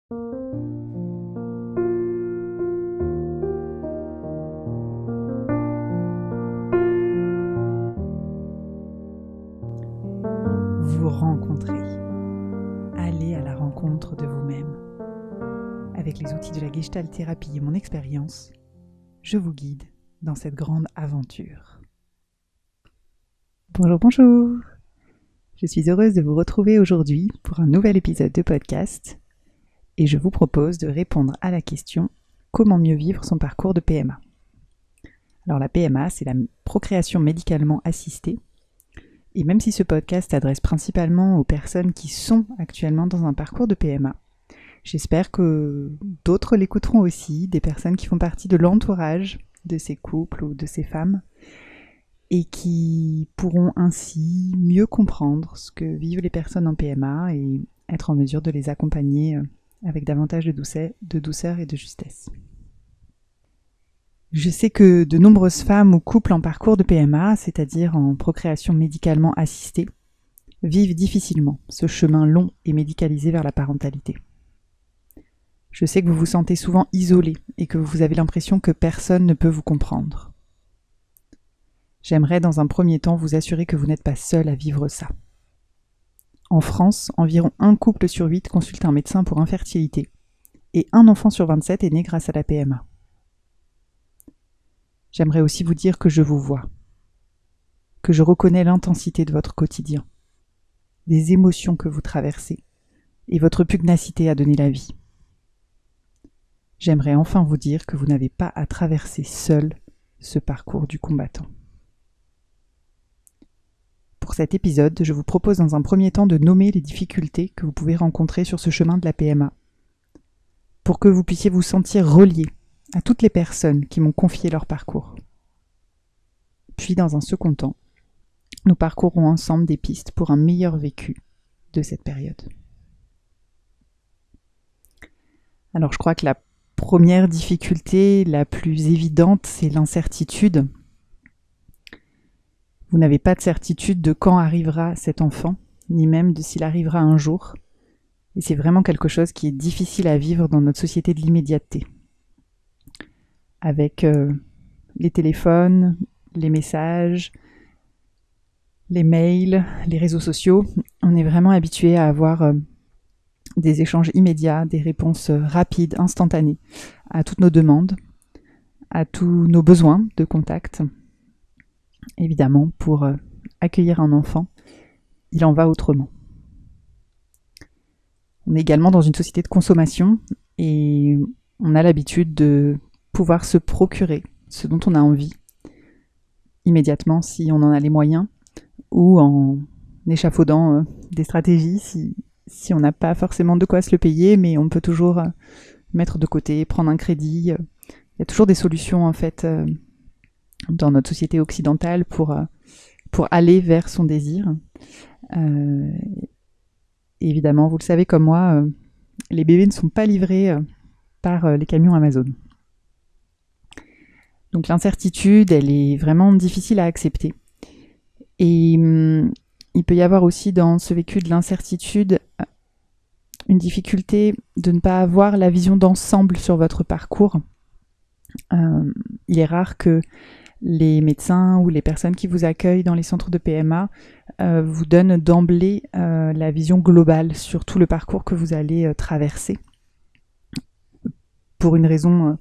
Vous rencontrer. Allez à la rencontre de vous-même. Avec les outils de la Gestalt thérapie et mon expérience, je vous guide dans cette grande aventure. Bonjour. Je suis heureuse de vous retrouver aujourd'hui pour un nouvel épisode de podcast et je vous propose de répondre à la question « Comment mieux vivre son parcours de PMA ?» Alors la PMA, c'est la procréation médicalement assistée. Et même si ce podcast s'adresse principalement aux personnes qui sont actuellement dans un parcours de PMA, j'espère que d'autres l'écouteront aussi, des personnes qui font partie de l'entourage de ces couples ou de ces femmes, et qui pourront ainsi mieux comprendre ce que vivent les personnes en PMA et être en mesure de les accompagner avec davantage de douceur et de justesse. Je sais que de nombreuses femmes ou couples en parcours de PMA, c'est-à-dire en procréation médicalement assistée, vivent difficilement ce chemin long et médicalisé vers la parentalité. Je sais que vous vous sentez souvent isolé et que vous avez l'impression que personne ne peut vous comprendre. J'aimerais dans un premier temps vous assurer que vous n'êtes pas seul à vivre ça. En France, environ 1 couple sur 8 consulte un médecin pour infertilité et 1 enfant sur 27 est né grâce à la PMA. J'aimerais aussi vous dire que je vous vois, que je reconnais l'intensité de votre quotidien, des émotions que vous traversez et votre pugnacité à donner la vie. J'aimerais enfin vous dire que vous n'avez pas à traverser seul ce parcours du combattant. Pour cet épisode, je vous propose dans un premier temps de nommer les difficultés que vous pouvez rencontrer sur ce chemin de la PMA, pour que vous puissiez vous sentir relié à toutes les personnes qui m'ont confié leur parcours. Puis, dans un second temps, nous parcourrons ensemble des pistes pour un meilleur vécu de cette période. Alors, je crois que la première difficulté, la plus évidente, c'est l'incertitude. Vous n'avez pas de certitude de quand arrivera cet enfant, ni même de s'il arrivera un jour. Et c'est vraiment quelque chose qui est difficile à vivre dans notre société de l'immédiateté. Avec les téléphones, les messages, les mails, les réseaux sociaux, on est vraiment habitué à avoir des échanges immédiats, des réponses rapides, instantanées à toutes nos demandes, à tous nos besoins de contact. Évidemment, pour accueillir un enfant, il en va autrement. On est également dans une société de consommation et on a l'habitude de pouvoir se procurer ce dont on a envie immédiatement si on en a les moyens ou en échafaudant des stratégies si on n'a pas forcément de quoi se le payer, mais on peut toujours mettre de côté, prendre un crédit. Il y a toujours des solutions en fait dans notre société occidentale pour aller vers son désir. Évidemment, vous le savez comme moi, les bébés ne sont pas livrés par les camions Amazon. Donc l'incertitude, elle est vraiment difficile à accepter. Et il peut y avoir aussi dans ce vécu de l'incertitude une difficulté de ne pas avoir la vision d'ensemble sur votre parcours. Il est rare que les médecins ou les personnes qui vous accueillent dans les centres de PMA vous donnent d'emblée la vision globale sur tout le parcours que vous allez traverser. Pour une raison,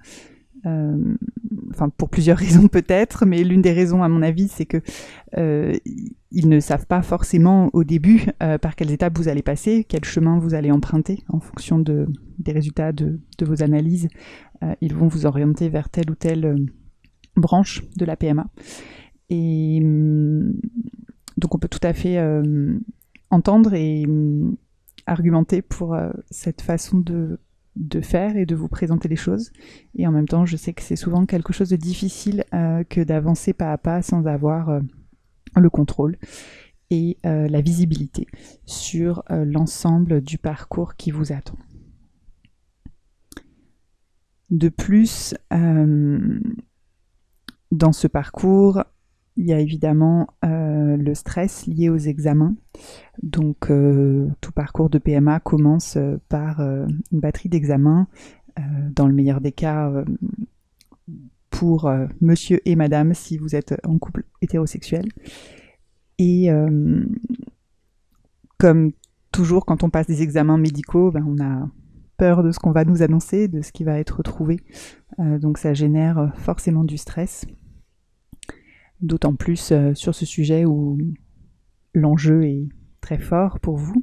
pour plusieurs raisons peut-être, mais l'une des raisons à mon avis, c'est que ils ne savent pas forcément au début par quelles étapes vous allez passer, quel chemin vous allez emprunter en fonction des résultats de vos analyses. Ils vont vous orienter vers telle ou telle branche de la PMA. Et donc on peut tout à fait entendre et argumenter pour cette façon de faire et de vous présenter les choses. Et en même temps, je sais que c'est souvent quelque chose de difficile que d'avancer pas à pas sans avoir le contrôle et la visibilité sur l'ensemble du parcours qui vous attend. De plus, dans ce parcours, il y a évidemment le stress lié aux examens. Donc tout parcours de PMA commence par une batterie d'examens, dans le meilleur des cas pour monsieur et madame si vous êtes en couple hétérosexuel. Et comme toujours quand on passe des examens médicaux, on a peur de ce qu'on va nous annoncer, de ce qui va être trouvé. Donc ça génère forcément du stress. D'autant plus sur ce sujet où l'enjeu est très fort pour vous.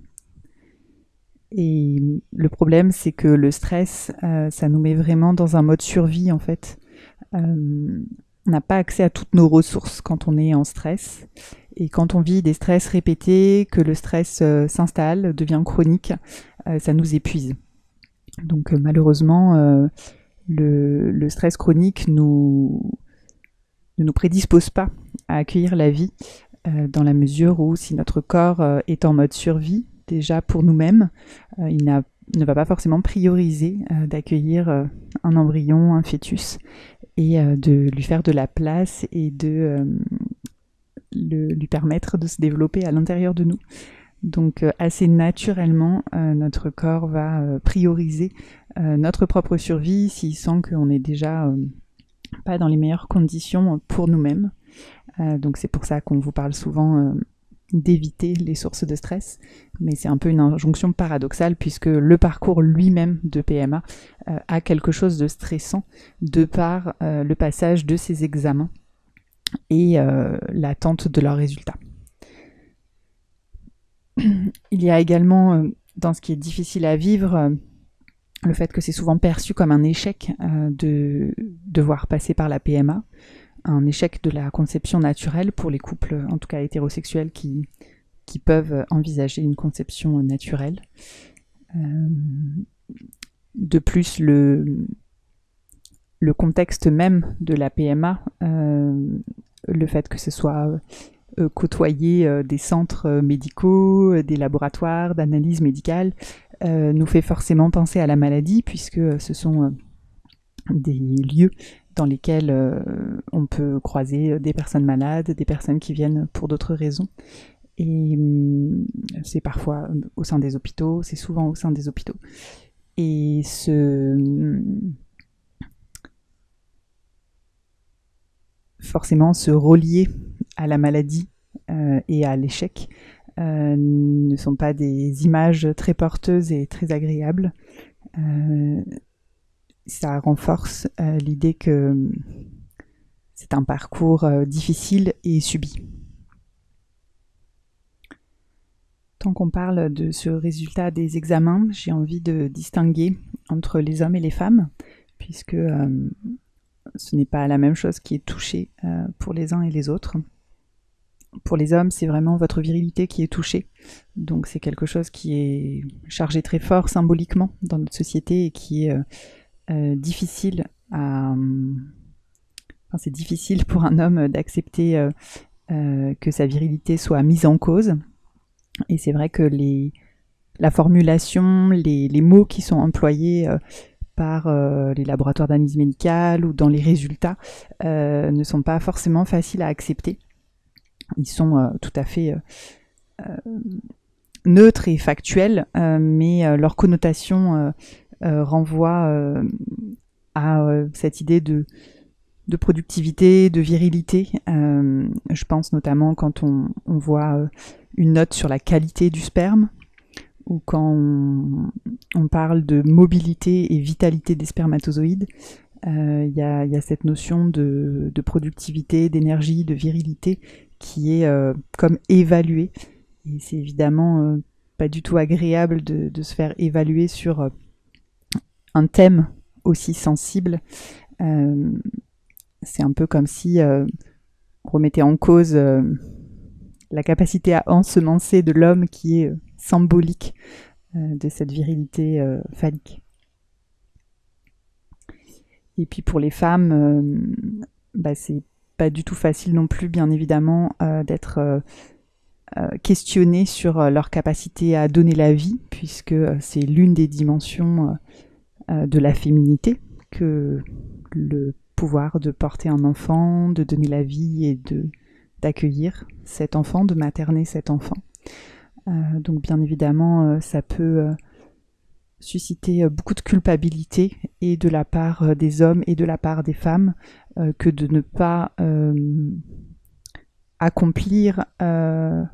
Et le problème, c'est que le stress, ça nous met vraiment dans un mode survie en fait. On n'a pas accès à toutes nos ressources quand on est en stress. Et quand on vit des stress répétés, que le stress s'installe, devient chronique, ça nous épuise. Donc malheureusement, le stress chronique ne nous prédispose pas à accueillir la vie, dans la mesure où si notre corps est en mode survie, déjà pour nous-mêmes, il ne va pas forcément prioriser d'accueillir un embryon, un fœtus, et de lui faire de la place et de lui permettre de se développer à l'intérieur de nous. Donc assez naturellement, notre corps va prioriser notre propre survie s'il sent qu'on n'est déjà pas dans les meilleures conditions pour nous-mêmes. Donc c'est pour ça qu'on vous parle souvent d'éviter les sources de stress, mais c'est un peu une injonction paradoxale puisque le parcours lui-même de PMA a quelque chose de stressant de par le passage de ces examens et l'attente de leurs résultats. Il y a également, dans ce qui est difficile à vivre, le fait que c'est souvent perçu comme un échec de devoir passer par la PMA, un échec de la conception naturelle pour les couples, en tout cas hétérosexuels, qui peuvent envisager une conception naturelle. De plus, le contexte même de la PMA, le fait que ce soit côtoyer des centres médicaux, des laboratoires d'analyse médicale, nous fait forcément penser à la maladie, puisque ce sont des lieux dans lesquels on peut croiser des personnes malades, des personnes qui viennent pour d'autres raisons. Et c'est parfois au sein des hôpitaux, c'est souvent au sein des hôpitaux. Et forcément, se relier à la maladie et à l'échec ne sont pas des images très porteuses et très agréables. Ça renforce l'idée que c'est un parcours difficile et subi. Tant qu'on parle de ce résultat des examens, j'ai envie de distinguer entre les hommes et les femmes, puisque ce n'est pas la même chose qui est touchée pour les uns et les autres. Pour les hommes, c'est vraiment votre virilité qui est touchée. Donc c'est quelque chose qui est chargé très fort symboliquement dans notre société et qui est difficile à... Enfin, c'est difficile pour un homme d'accepter que sa virilité soit mise en cause. Et c'est vrai que la formulation, les mots qui sont employés par les laboratoires d'analyse médicale ou dans les résultats ne sont pas forcément faciles à accepter. Ils sont tout à fait neutres et factuels, mais leur connotation renvoie à cette idée de productivité, de virilité. Je pense notamment quand on voit une note sur la qualité du sperme, ou quand on parle de mobilité et vitalité des spermatozoïdes. Il y a cette notion de productivité, d'énergie, de virilité qui est comme évaluée. Et c'est évidemment pas du tout agréable de se faire évaluer sur un thème aussi sensible. C'est un peu comme si on remettait en cause la capacité à ensemencer de l'homme qui est symbolique de cette virilité phallique. Et puis pour les femmes, c'est pas du tout facile non plus, bien évidemment, d'être questionnées sur leur capacité à donner la vie, puisque c'est l'une des dimensions de la féminité, que le pouvoir de porter un enfant, de donner la vie et d'accueillir cet enfant, de materner cet enfant. Donc bien évidemment, ça peut susciter beaucoup de culpabilité, et de la part des hommes et de la part des femmes, que de ne pas accomplir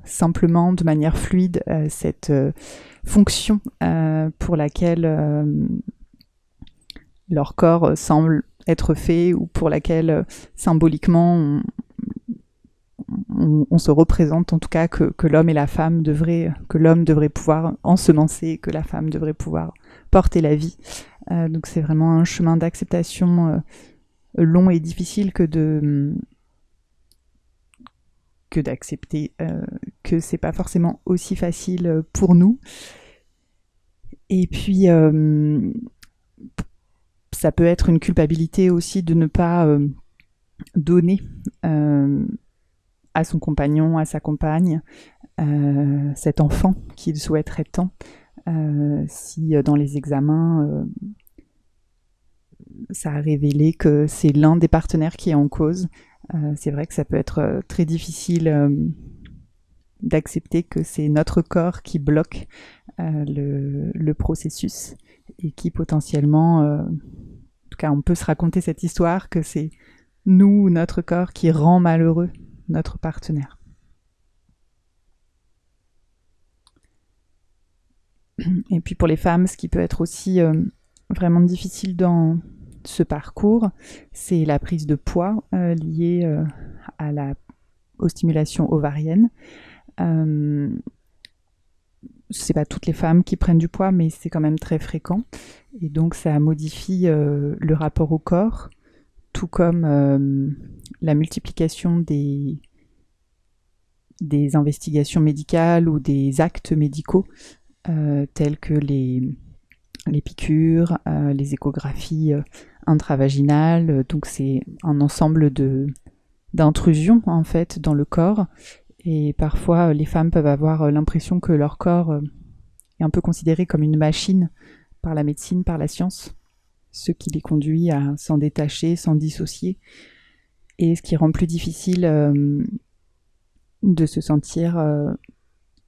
simplement de manière fluide cette fonction pour laquelle leur corps semble être fait, ou pour laquelle symboliquement on se représente en tout cas que l'homme et la femme que l'homme devrait pouvoir ensemencer, que la femme devrait pouvoir porter la vie. Donc c'est vraiment un chemin d'acceptation long et difficile que d'accepter que c'est pas forcément aussi facile pour nous. Et puis ça peut être une culpabilité aussi de ne pas donner à son compagnon, à sa compagne, cet enfant qu'il souhaiterait tant. Si dans les examens, ça a révélé que c'est l'un des partenaires qui est en cause, c'est vrai que ça peut être très difficile d'accepter que c'est notre corps qui bloque le processus, et qui potentiellement, en tout cas on peut se raconter cette histoire que c'est nous, notre corps, qui rend malheureux notre partenaire. Et puis pour les femmes, ce qui peut être aussi vraiment difficile dans ce parcours, c'est la prise de poids liée aux stimulations ovariennes. C'est pas toutes les femmes qui prennent du poids, mais c'est quand même très fréquent. Et donc ça modifie le rapport au corps, tout comme la multiplication des investigations médicales ou des actes médicaux, tels que les piqûres, les échographies intravaginales. Donc c'est un ensemble d'intrusions en fait dans le corps, et parfois les femmes peuvent avoir l'impression que leur corps est un peu considéré comme une machine par la médecine, par la science, ce qui les conduit à s'en détacher, s'en dissocier, et ce qui rend plus difficile de se sentir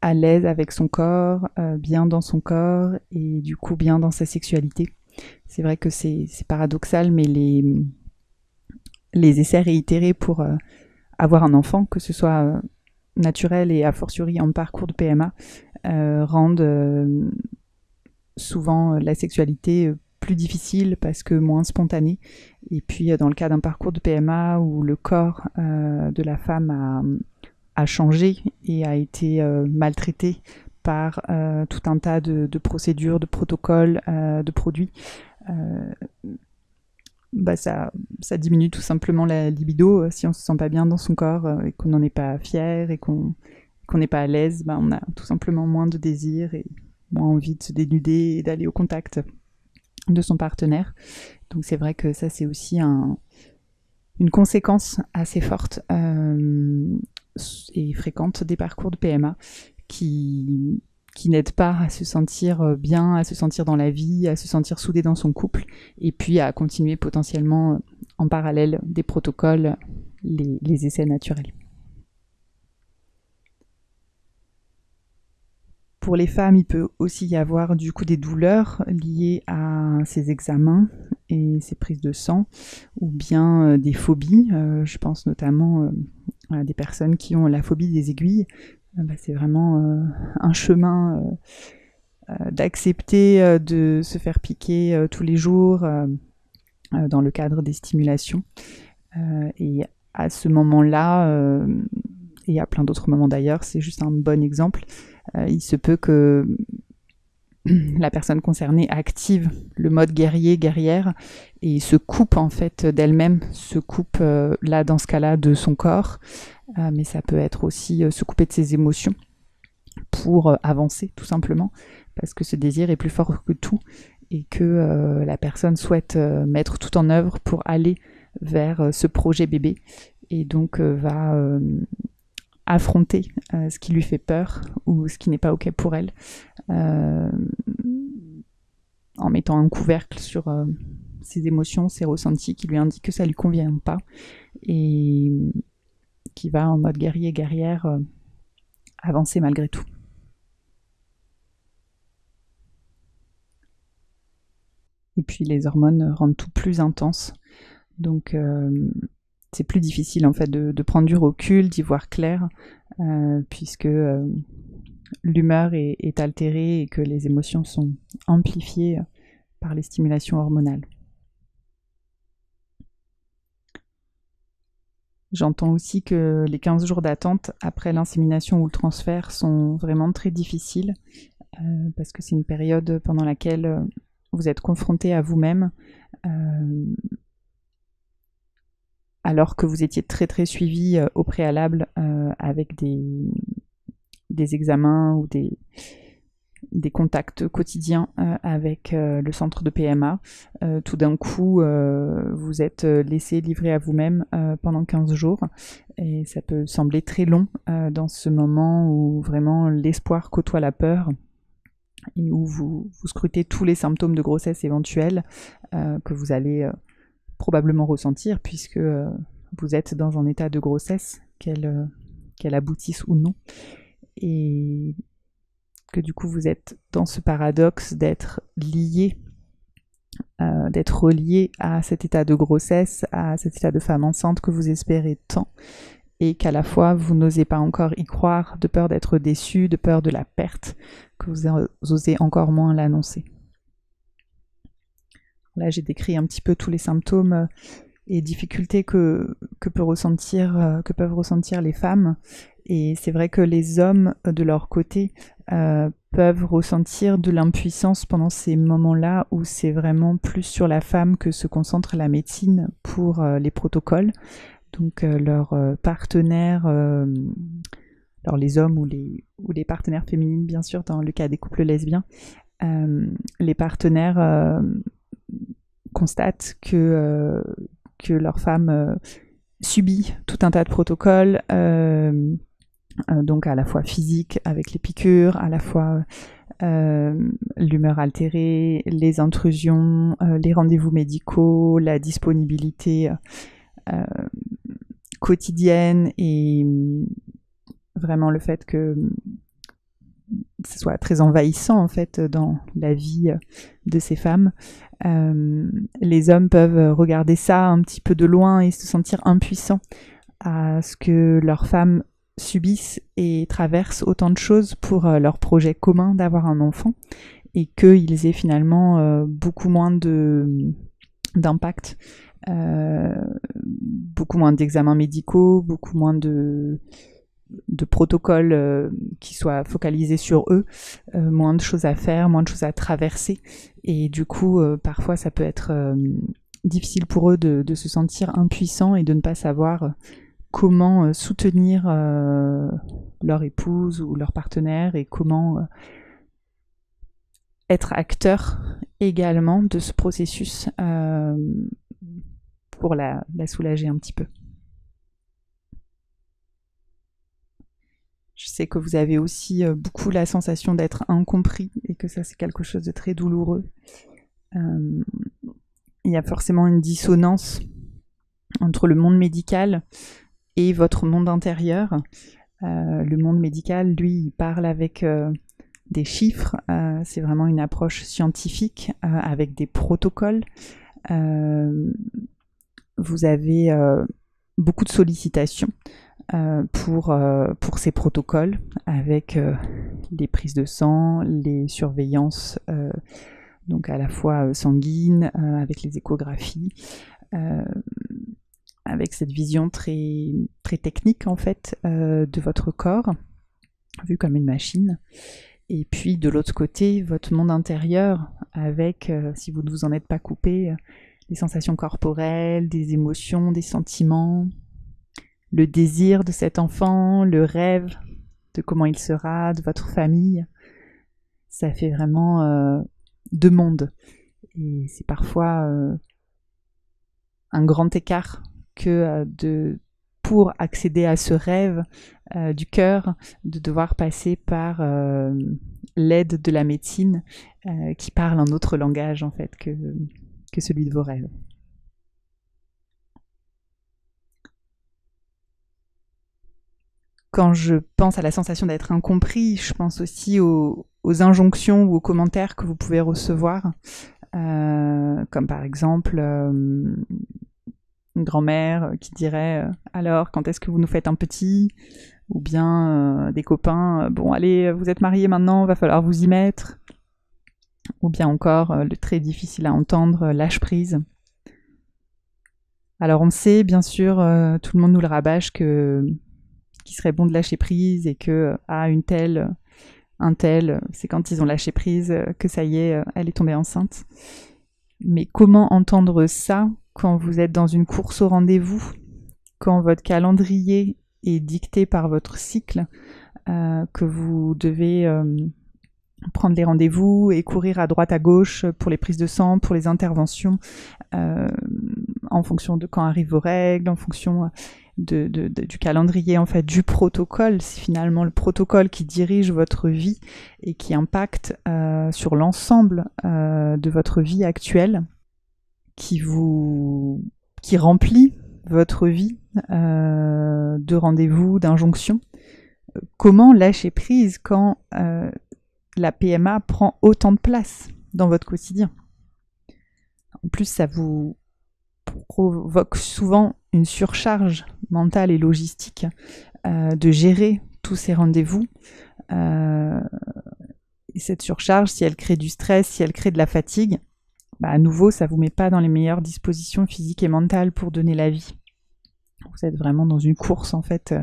à l'aise avec son corps, bien dans son corps, et du coup bien dans sa sexualité. C'est vrai que c'est paradoxal, mais les essais réitérés pour avoir un enfant, que ce soit naturel et a fortiori en parcours de PMA, rendent souvent la sexualité plus difficile parce que moins spontanée. Et puis dans le cas d'un parcours de PMA où le corps de la femme a changé et a été maltraité par tout un tas de procédures, de protocoles, de produits, ça diminue tout simplement la libido. Si on se sent pas bien dans son corps et qu'on n'en est pas fier et qu'on n'est pas à l'aise, on a tout simplement moins de désir et moins envie de se dénuder et d'aller au contact de son partenaire. Donc c'est vrai que ça, c'est aussi une conséquence assez forte et fréquente des parcours de PMA qui n'aident pas à se sentir bien, à se sentir dans la vie, à se sentir soudé dans son couple, et puis à continuer potentiellement en parallèle des protocoles, les essais naturels. Pour les femmes, il peut aussi y avoir du coup des douleurs liées à ces examens et ces prises de sang, ou bien des phobies. Je pense notamment à des personnes qui ont la phobie des aiguilles. C'est vraiment un chemin d'accepter de se faire piquer tous les jours dans le cadre des stimulations. Et à ce moment-là, et à plein d'autres moments d'ailleurs, c'est juste un bon exemple. Il se peut que la personne concernée active le mode guerrière et se coupe en fait d'elle-même, se coupe là dans ce cas-là de son corps, mais ça peut être aussi se couper de ses émotions pour avancer tout simplement, parce que ce désir est plus fort que tout et que la personne souhaite mettre tout en œuvre pour aller vers ce projet bébé, et donc va affronter ce qui lui fait peur ou ce qui n'est pas ok pour elle, en mettant un couvercle sur ses émotions, ses ressentis qui lui indiquent que ça lui convient pas, et qui va en mode guerrier-guerrière avancer malgré tout. Et puis les hormones rendent tout plus intense. Donc c'est plus difficile en fait de prendre du recul, d'y voir clair, puisque l'humeur est altérée et que les émotions sont amplifiées par les stimulations hormonales. J'entends aussi que les 15 jours d'attente après l'insémination ou le transfert sont vraiment très difficiles, parce que c'est une période pendant laquelle vous êtes confronté à vous-même, alors que vous étiez très très suivi au préalable avec des examens ou des contacts quotidiens avec le centre de PMA. Tout d'un coup, vous êtes laissé livrer à vous-même pendant 15 jours. Et ça peut sembler très long dans ce moment où vraiment l'espoir côtoie la peur et où vous scrutez tous les symptômes de grossesse éventuels que vous allez probablement ressentir puisque vous êtes dans un état de grossesse, qu'elle aboutisse ou non. Et que du coup vous êtes dans ce paradoxe d'être lié, d'être relié à cet état de grossesse, à cet état de femme enceinte que vous espérez tant, et qu'à la fois vous n'osez pas encore y croire, de peur d'être déçu, de peur de la perte, que vous osez encore moins l'annoncer. Là j'ai décrit un petit peu tous les symptômes et difficultés que peuvent ressentir les femmes. Et c'est vrai que les hommes, de leur côté, peuvent ressentir de l'impuissance pendant ces moments-là où c'est vraiment plus sur la femme que se concentre la médecine pour les protocoles. Donc leurs partenaires, alors les hommes ou les partenaires féminines, bien sûr, dans le cas des couples lesbiens, les partenaires constatent que leur femme subit tout un tas de protocoles, donc à la fois physique avec les piqûres, à la fois l'humeur altérée, les intrusions, les rendez-vous médicaux, la disponibilité quotidienne et vraiment le fait que ce soit très envahissant en fait dans la vie de ces femmes. Les hommes peuvent regarder ça un petit peu de loin et se sentir impuissants à ce que leurs femmes subissent et traversent autant de choses pour leur projet commun d'avoir un enfant et qu'ils aient finalement beaucoup moins d'impact, beaucoup moins d'examens médicaux, beaucoup moins de protocoles qui soient focalisés sur eux, moins de choses à faire, moins de choses à traverser. Et du coup, parfois, ça peut être difficile pour eux de se sentir impuissants et de ne pas savoir comment soutenir leur épouse ou leur partenaire et comment être acteur également de ce processus pour la soulager un petit peu. Je sais que vous avez aussi beaucoup la sensation d'être incompris et que ça c'est quelque chose de très douloureux. Il y a forcément une dissonance entre le monde médical et votre monde intérieur. Le monde médical, lui, il parle avec des chiffres, c'est vraiment une approche scientifique avec des protocoles. Vous avez beaucoup de sollicitations pour ces protocoles avec les prises de sang, les surveillances donc à la fois sanguines, avec les échographies, avec cette vision très, très technique en fait de votre corps, vu comme une machine. Et puis de l'autre côté, votre monde intérieur avec, si vous ne vous en êtes pas coupé, des sensations corporelles, des émotions, des sentiments, le désir de cet enfant, le rêve de comment il sera, de votre famille. Ça fait vraiment deux mondes. Et c'est parfois un grand écart que pour accéder à ce rêve du cœur, de devoir passer par l'aide de la médecine qui parle un autre langage en fait que celui de vos rêves. Quand je pense à la sensation d'être incompris, je pense aussi aux injonctions ou aux commentaires que vous pouvez recevoir, comme par exemple une grand-mère qui dirait alors quand est-ce que vous nous faites un petit, ou bien des copains bon allez vous êtes mariés maintenant, va falloir vous y mettre, ou bien encore le très difficile à entendre lâche prise. Alors on sait bien sûr, tout le monde nous le rabâche qu'il serait bon de lâcher prise et que une telle, un tel, c'est quand ils ont lâché prise que ça y est, elle est tombée enceinte. Mais comment entendre ça quand vous êtes dans une course au rendez-vous, quand votre calendrier est dicté par votre cycle, que vous devez prendre les rendez-vous et courir à droite à gauche pour les prises de sang, pour les interventions, en fonction de quand arrivent vos règles, en fonction du calendrier, en fait, du protocole. C'est finalement le protocole qui dirige votre vie et qui impacte sur l'ensemble de votre vie actuelle, qui remplit votre vie de rendez-vous, d'injonctions. Comment lâcher prise quand la PMA prend autant de place dans votre quotidien? En plus, ça vous provoque souvent une surcharge mentale et logistique de gérer tous ces rendez-vous. Et cette surcharge, si elle crée du stress, si elle crée de la fatigue, à nouveau, ça ne vous met pas dans les meilleures dispositions physiques et mentales pour donner la vie. Vous êtes vraiment dans une course, en fait.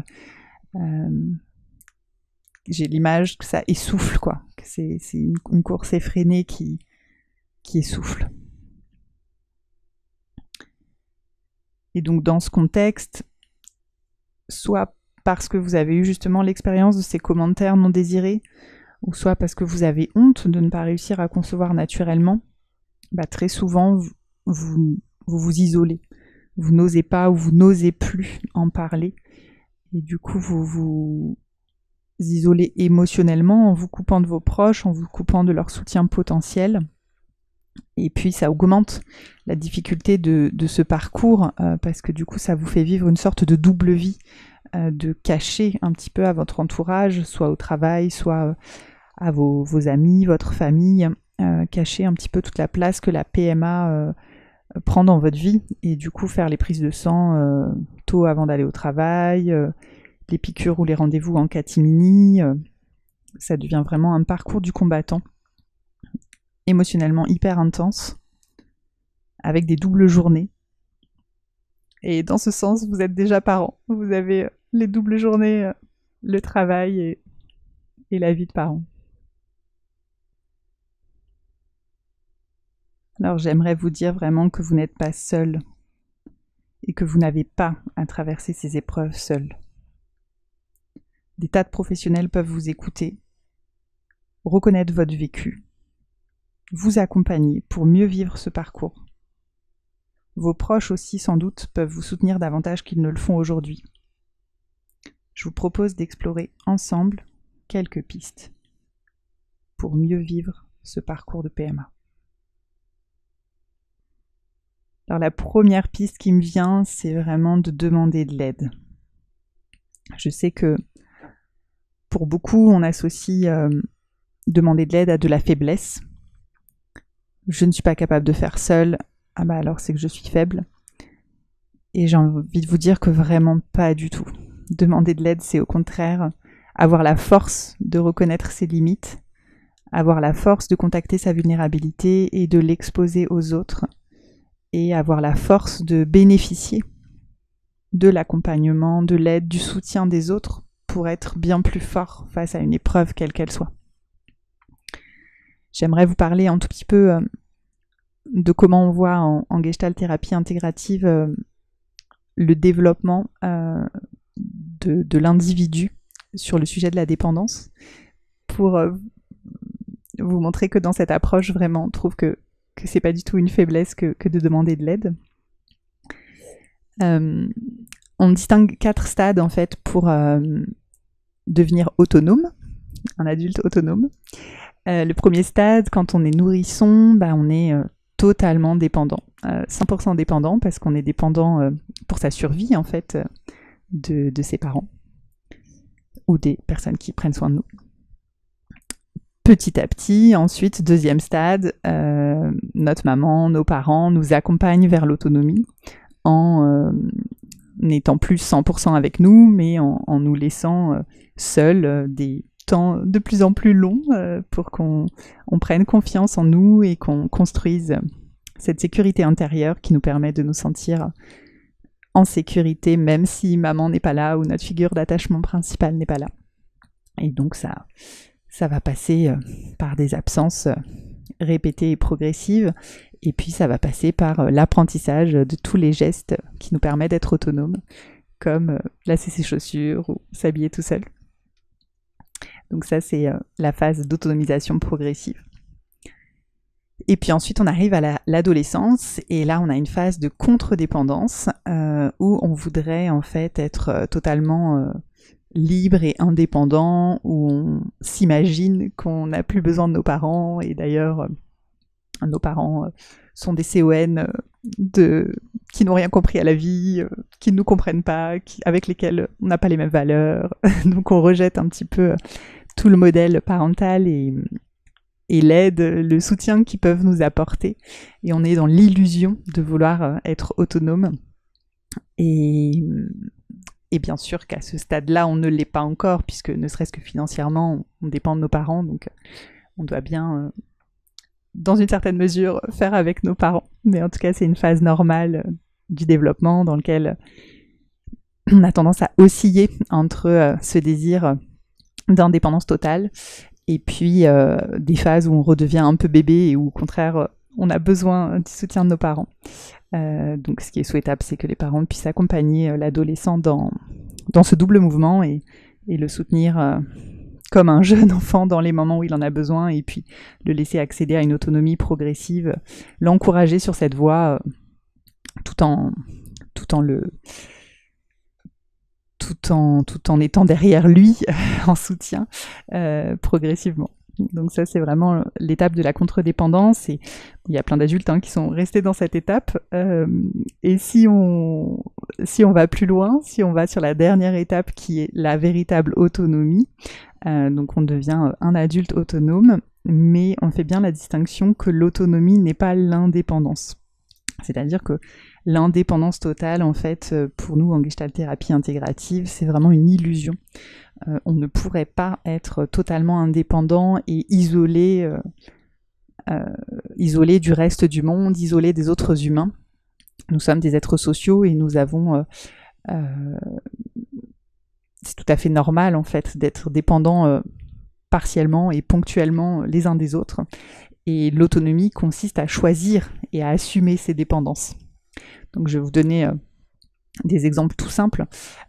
J'ai l'image que ça essouffle, quoi. Que c'est une course effrénée qui essouffle. Et donc dans ce contexte, soit parce que vous avez eu justement l'expérience de ces commentaires non désirés, ou soit parce que vous avez honte de ne pas réussir à concevoir naturellement, très souvent vous vous isolez. Vous n'osez pas ou vous n'osez plus en parler. Et du coup, vous vous isolez émotionnellement en vous coupant de vos proches, en vous coupant de leur soutien potentiel. Et puis ça augmente la difficulté de ce parcours parce que du coup ça vous fait vivre une sorte de double vie, de cacher un petit peu à votre entourage, soit au travail, soit à vos amis, votre famille, cacher un petit peu toute la place que la PMA prend dans votre vie et du coup faire les prises de sang tôt avant d'aller au travail, les piqûres ou les rendez-vous en catimini, ça devient vraiment un parcours du combattant, émotionnellement hyper intense, avec des doubles journées. Et dans ce sens, vous êtes déjà parent. Vous avez les doubles journées, le travail et la vie de parent. Alors j'aimerais vous dire vraiment que vous n'êtes pas seul et que vous n'avez pas à traverser ces épreuves seul. Des tas de professionnels peuvent vous écouter, reconnaître votre vécu, vous accompagner pour mieux vivre ce parcours. Vos proches aussi, sans doute, peuvent vous soutenir davantage qu'ils ne le font aujourd'hui. Je vous propose d'explorer ensemble quelques pistes pour mieux vivre ce parcours de PMA. Alors la première piste qui me vient, c'est vraiment de demander de l'aide. Je sais que pour beaucoup, on associe demander de l'aide à de la faiblesse. Je ne suis pas capable de faire seule, alors c'est que je suis faible. Et j'ai envie de vous dire que vraiment pas du tout. Demander de l'aide, c'est au contraire avoir la force de reconnaître ses limites, avoir la force de contacter sa vulnérabilité et de l'exposer aux autres, et avoir la force de bénéficier de l'accompagnement, de l'aide, du soutien des autres pour être bien plus fort face à une épreuve quelle qu'elle soit. J'aimerais vous parler un tout petit peu de comment on voit en Gestalt thérapie intégrative le développement de l'individu sur le sujet de la dépendance, pour vous montrer que dans cette approche, vraiment, on trouve que c'est pas du tout une faiblesse que de demander de l'aide. On distingue 4 stades en fait pour devenir autonome, un adulte autonome. Le premier stade, quand on est nourrisson, on est totalement dépendant, 100% dépendant, parce qu'on est dépendant pour sa survie en fait de ses parents. ou des personnes qui prennent soin de nous. Petit à petit, ensuite, deuxième stade, notre maman, nos parents nous accompagnent vers l'autonomie en n'étant plus 100% avec nous, mais en nous laissant seuls des temps de plus en plus longs pour qu'on prenne confiance en nous et qu'on construise cette sécurité intérieure qui nous permet de nous sentir en sécurité, même si maman n'est pas là ou notre figure d'attachement principale n'est pas là. Et donc ça va passer par des absences répétées et progressives, et puis ça va passer par l'apprentissage de tous les gestes qui nous permettent d'être autonomes, comme lasser ses chaussures ou s'habiller tout seul. Donc ça, c'est la phase d'autonomisation progressive. Et puis ensuite, on arrive à l'adolescence, et là, on a une phase de contre-dépendance où on voudrait en fait être totalement libre et indépendant, où on s'imagine qu'on n'a plus besoin de nos parents, et d'ailleurs, nos parents sont des CON qui n'ont rien compris à la vie, qui ne nous comprennent pas, avec lesquels on n'a pas les mêmes valeurs. Donc on rejette un petit peu tout le modèle parental et l'aide, le soutien qu'ils peuvent nous apporter. Et on est dans l'illusion de vouloir être autonome. Et bien sûr qu'à ce stade-là, on ne l'est pas encore, puisque ne serait-ce que financièrement, on dépend de nos parents, donc on doit bien, dans une certaine mesure, faire avec nos parents. Mais en tout cas, c'est une phase normale du développement dans laquelle on a tendance à osciller entre ce désir d'indépendance totale et puis des phases où on redevient un peu bébé et où au contraire on a besoin du soutien de nos parents. Donc ce qui est souhaitable, c'est que les parents puissent accompagner l'adolescent dans ce double mouvement et le soutenir comme un jeune enfant dans les moments où il en a besoin, et puis le laisser accéder à une autonomie progressive, l'encourager sur cette voie tout en étant derrière lui en soutien progressivement. Donc ça, c'est vraiment l'étape de la contre-dépendance, et il y a plein d'adultes qui sont restés dans cette étape, et si on va plus loin, si on va sur la dernière étape qui est la véritable autonomie, donc on devient un adulte autonome, mais on fait bien la distinction que l'autonomie n'est pas l'indépendance. C'est-à-dire que l'indépendance totale, en fait, pour nous en Gestalt thérapie intégrative, c'est vraiment une illusion. On ne pourrait pas être totalement indépendant et isolé du reste du monde, isolé des autres humains. Nous sommes des êtres sociaux et nous avons... c'est tout à fait normal, en fait, d'être dépendants partiellement et ponctuellement les uns des autres. Et l'autonomie consiste à choisir et à assumer ses dépendances. Donc je vais vous donner des exemples tout simples.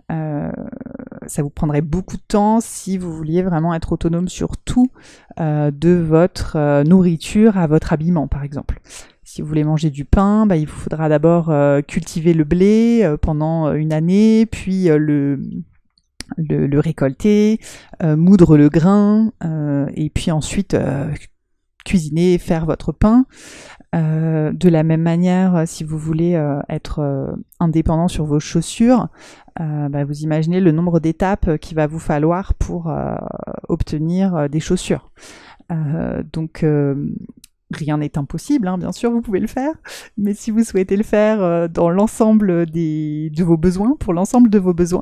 Ça vous prendrait beaucoup de temps si vous vouliez vraiment être autonome sur tout, de votre nourriture à votre habillement, par exemple. Si vous voulez manger du pain, il vous faudra d'abord cultiver le blé pendant une année, puis le récolter, moudre le grain, et puis ensuite cuisiner, faire votre pain. De la même manière, si vous voulez être indépendant sur vos chaussures, vous imaginez le nombre d'étapes qu'il va vous falloir pour obtenir des chaussures. Donc rien n'est impossible, bien sûr, vous pouvez le faire, mais si vous souhaitez le faire dans l'ensemble de vos besoins, pour l'ensemble de vos besoins,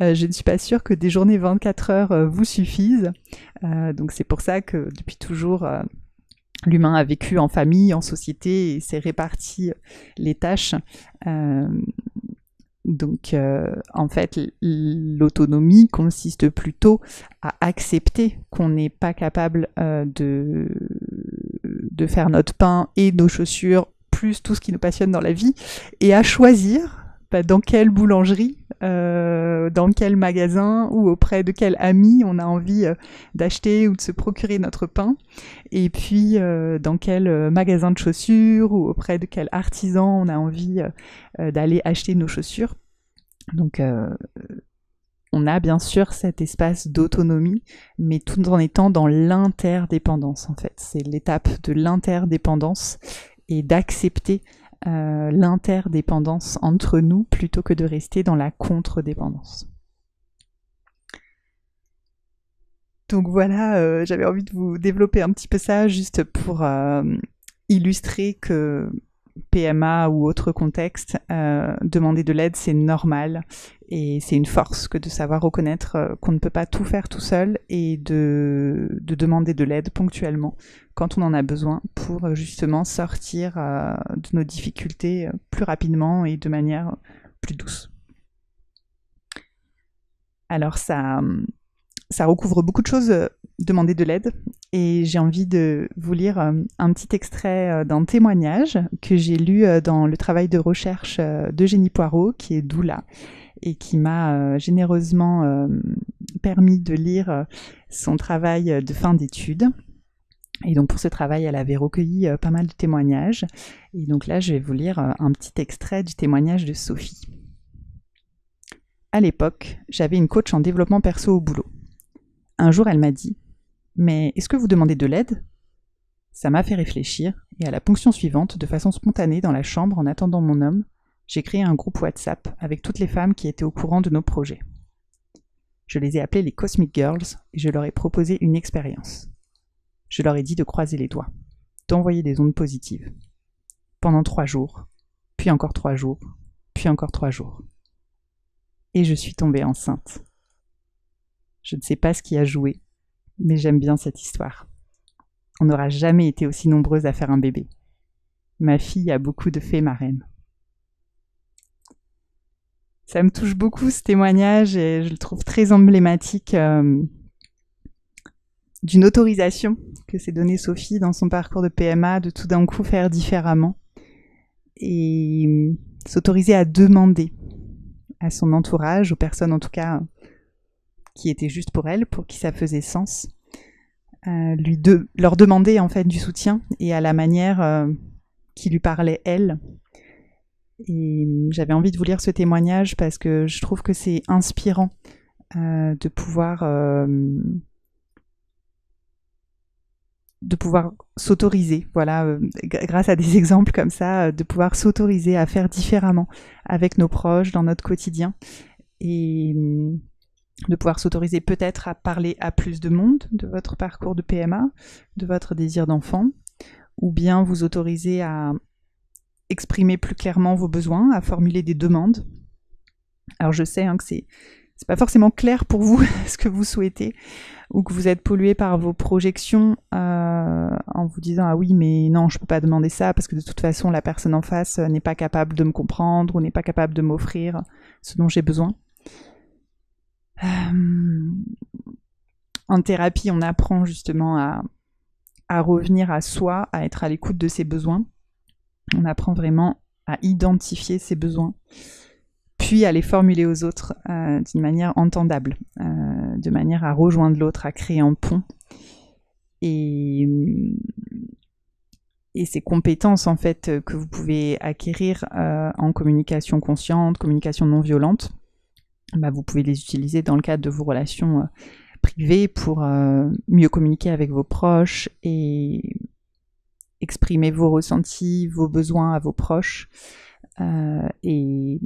je ne suis pas sûre que des journées 24 heures vous suffisent. Donc c'est pour ça que depuis toujours... l'humain a vécu en famille, en société, et s'est réparti les tâches. Donc, en fait, l'autonomie consiste plutôt à accepter qu'on n'est pas capable de faire notre pain et nos chaussures, plus tout ce qui nous passionne dans la vie, et à choisir dans quelle boulangerie, dans quel magasin ou auprès de quel ami on a envie d'acheter ou de se procurer notre pain, et puis dans quel magasin de chaussures ou auprès de quel artisan on a envie d'aller acheter nos chaussures. Donc on a bien sûr cet espace d'autonomie, mais tout en étant dans l'interdépendance, en fait. C'est l'étape de l'interdépendance et d'accepter l'interdépendance entre nous plutôt que de rester dans la contre-dépendance. Donc voilà, j'avais envie de vous développer un petit peu ça juste pour illustrer que PMA ou autre contexte, demander de l'aide, c'est normal et c'est une force que de savoir reconnaître qu'on ne peut pas tout faire tout seul et de demander de l'aide ponctuellement quand on en a besoin pour justement sortir de nos difficultés plus rapidement et de manière plus douce. Alors ça recouvre beaucoup de choses, demander de l'aide, et j'ai envie de vous lire un petit extrait d'un témoignage que j'ai lu dans le travail de recherche d'Eugénie Poirot, qui est doula, et qui m'a généreusement permis de lire son travail de fin d'études. Et donc pour ce travail, elle avait recueilli pas mal de témoignages, et donc là je vais vous lire un petit extrait du témoignage de Sophie. À l'époque, j'avais une coach en développement perso au boulot. Un jour, elle m'a dit « Mais est-ce que vous demandez de l'aide ?» Ça m'a fait réfléchir, et à la ponction suivante, de façon spontanée dans la chambre en attendant mon homme, j'ai créé un groupe WhatsApp avec toutes les femmes qui étaient au courant de nos projets. Je les ai appelées les Cosmic Girls et je leur ai proposé une expérience. Je leur ai dit de croiser les doigts, d'envoyer des ondes positives. Pendant 3 jours, puis encore 3 jours, puis encore 3 jours. Et je suis tombée enceinte. Je ne sais pas ce qui a joué, mais j'aime bien cette histoire. On n'aura jamais été aussi nombreuses à faire un bébé. Ma fille a beaucoup de fées marraines. Ça me touche beaucoup ce témoignage et je le trouve très emblématique d'une autorisation que s'est donnée Sophie dans son parcours de PMA de tout d'un coup faire différemment et s'autoriser à demander à son entourage, aux personnes en tout cas qui étaient juste pour elle, pour qui ça faisait sens, leur demander en fait du soutien et à la manière qui lui parlait elle. Et j'avais envie de vous lire ce témoignage parce que je trouve que c'est inspirant de pouvoir s'autoriser, voilà, grâce à des exemples comme ça, de pouvoir s'autoriser à faire différemment avec nos proches dans notre quotidien et de pouvoir s'autoriser peut-être à parler à plus de monde de votre parcours de PMA, de votre désir d'enfant, ou bien vous autoriser à exprimer plus clairement vos besoins, à formuler des demandes. Alors je sais que c'est pas forcément clair pour vous ce que vous souhaitez, ou que vous êtes pollué par vos projections en vous disant « Ah oui, mais non, je peux pas demander ça parce que de toute façon, la personne en face n'est pas capable de me comprendre ou n'est pas capable de m'offrir ce dont j'ai besoin. » En thérapie, on apprend justement à revenir à soi, à être à l'écoute de ses besoins. On apprend vraiment à identifier ses besoins, puis à les formuler aux autres d'une manière entendable, de manière à rejoindre l'autre, à créer un pont. Et ces compétences en fait que vous pouvez acquérir en communication consciente, communication non violente, vous pouvez les utiliser dans le cadre de vos relations privées pour mieux communiquer avec vos proches et exprimer vos ressentis, vos besoins à vos proches et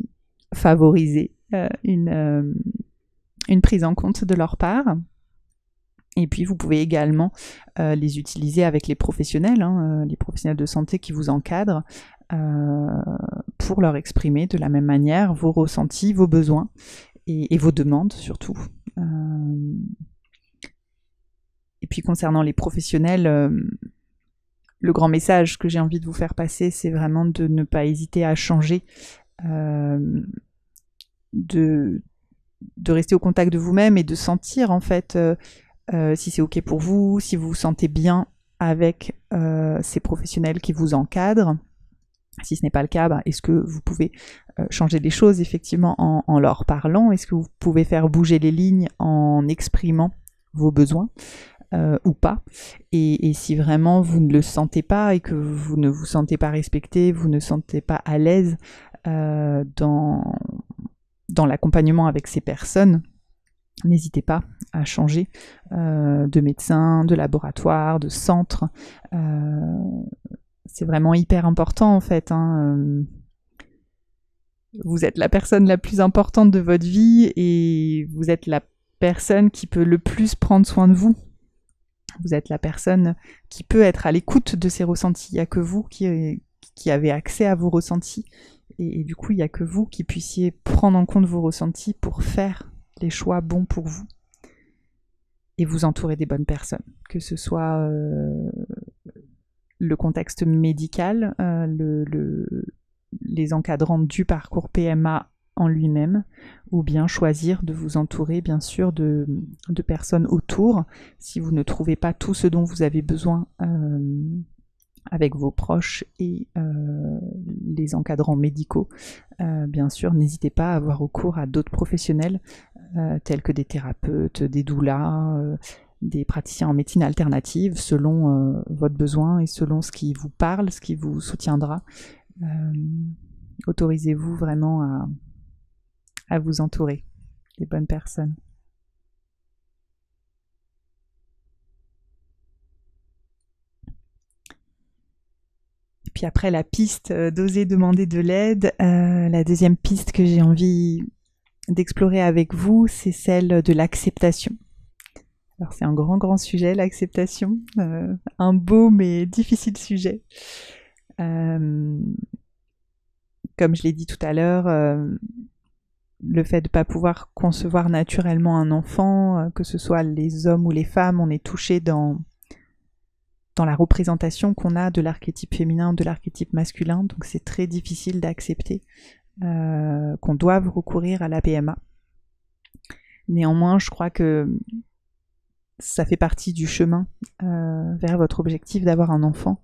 favoriser une prise en compte de leur part. Et puis vous pouvez également les utiliser avec les professionnels, les professionnels de santé qui vous encadrent, pour leur exprimer de la même manière vos ressentis, vos besoins et vos demandes surtout. Et puis concernant les professionnels, le grand message que j'ai envie de vous faire passer, c'est vraiment de ne pas hésiter à changer, de rester au contact de vous-même et de sentir en fait si c'est ok pour vous, si vous vous sentez bien avec ces professionnels qui vous encadrent. Si ce n'est pas le cas, est-ce que vous pouvez changer les choses effectivement en leur parlant? Est-ce que vous pouvez faire bouger les lignes en exprimant vos besoins ou pas? Et si vraiment vous ne le sentez pas et que vous ne vous sentez pas respecté, vous ne sentez pas à l'aise dans l'accompagnement avec ces personnes, n'hésitez pas à changer de médecin, de laboratoire, de centre. C'est vraiment hyper important en fait. Vous êtes la personne la plus importante de votre vie et vous êtes la personne qui peut le plus prendre soin de vous. Vous êtes la personne qui peut être à l'écoute de ses ressentis. Il n'y a que vous qui avez accès à vos ressentis. Et du coup, il n'y a que vous qui puissiez prendre en compte vos ressentis pour faire les choix bons pour vous. Et vous entourer des bonnes personnes. Que ce soit le contexte médical, les encadrants du parcours PMA en lui-même, ou bien choisir de vous entourer bien sûr de personnes autour si vous ne trouvez pas tout ce dont vous avez besoin avec vos proches et les encadrants médicaux. Bien sûr, n'hésitez pas à avoir recours à d'autres professionnels tels que des thérapeutes, des doulas, des praticiens en médecine alternative selon votre besoin et selon ce qui vous parle, ce qui vous soutiendra. Autorisez-vous vraiment à vous entourer des bonnes personnes. Et puis après la piste d'oser demander de l'aide, la deuxième piste que j'ai envie d'explorer avec vous, c'est celle de l'acceptation. Alors c'est un grand sujet, l'acceptation, un beau mais difficile sujet. Comme je l'ai dit tout à l'heure, le fait de ne pas pouvoir concevoir naturellement un enfant, que ce soit les hommes ou les femmes, on est touché dans la représentation qu'on a de l'archétype féminin ou de l'archétype masculin, donc c'est très difficile d'accepter qu'on doive recourir à la PMA. Néanmoins, je crois que ça fait partie du chemin vers votre objectif d'avoir un enfant.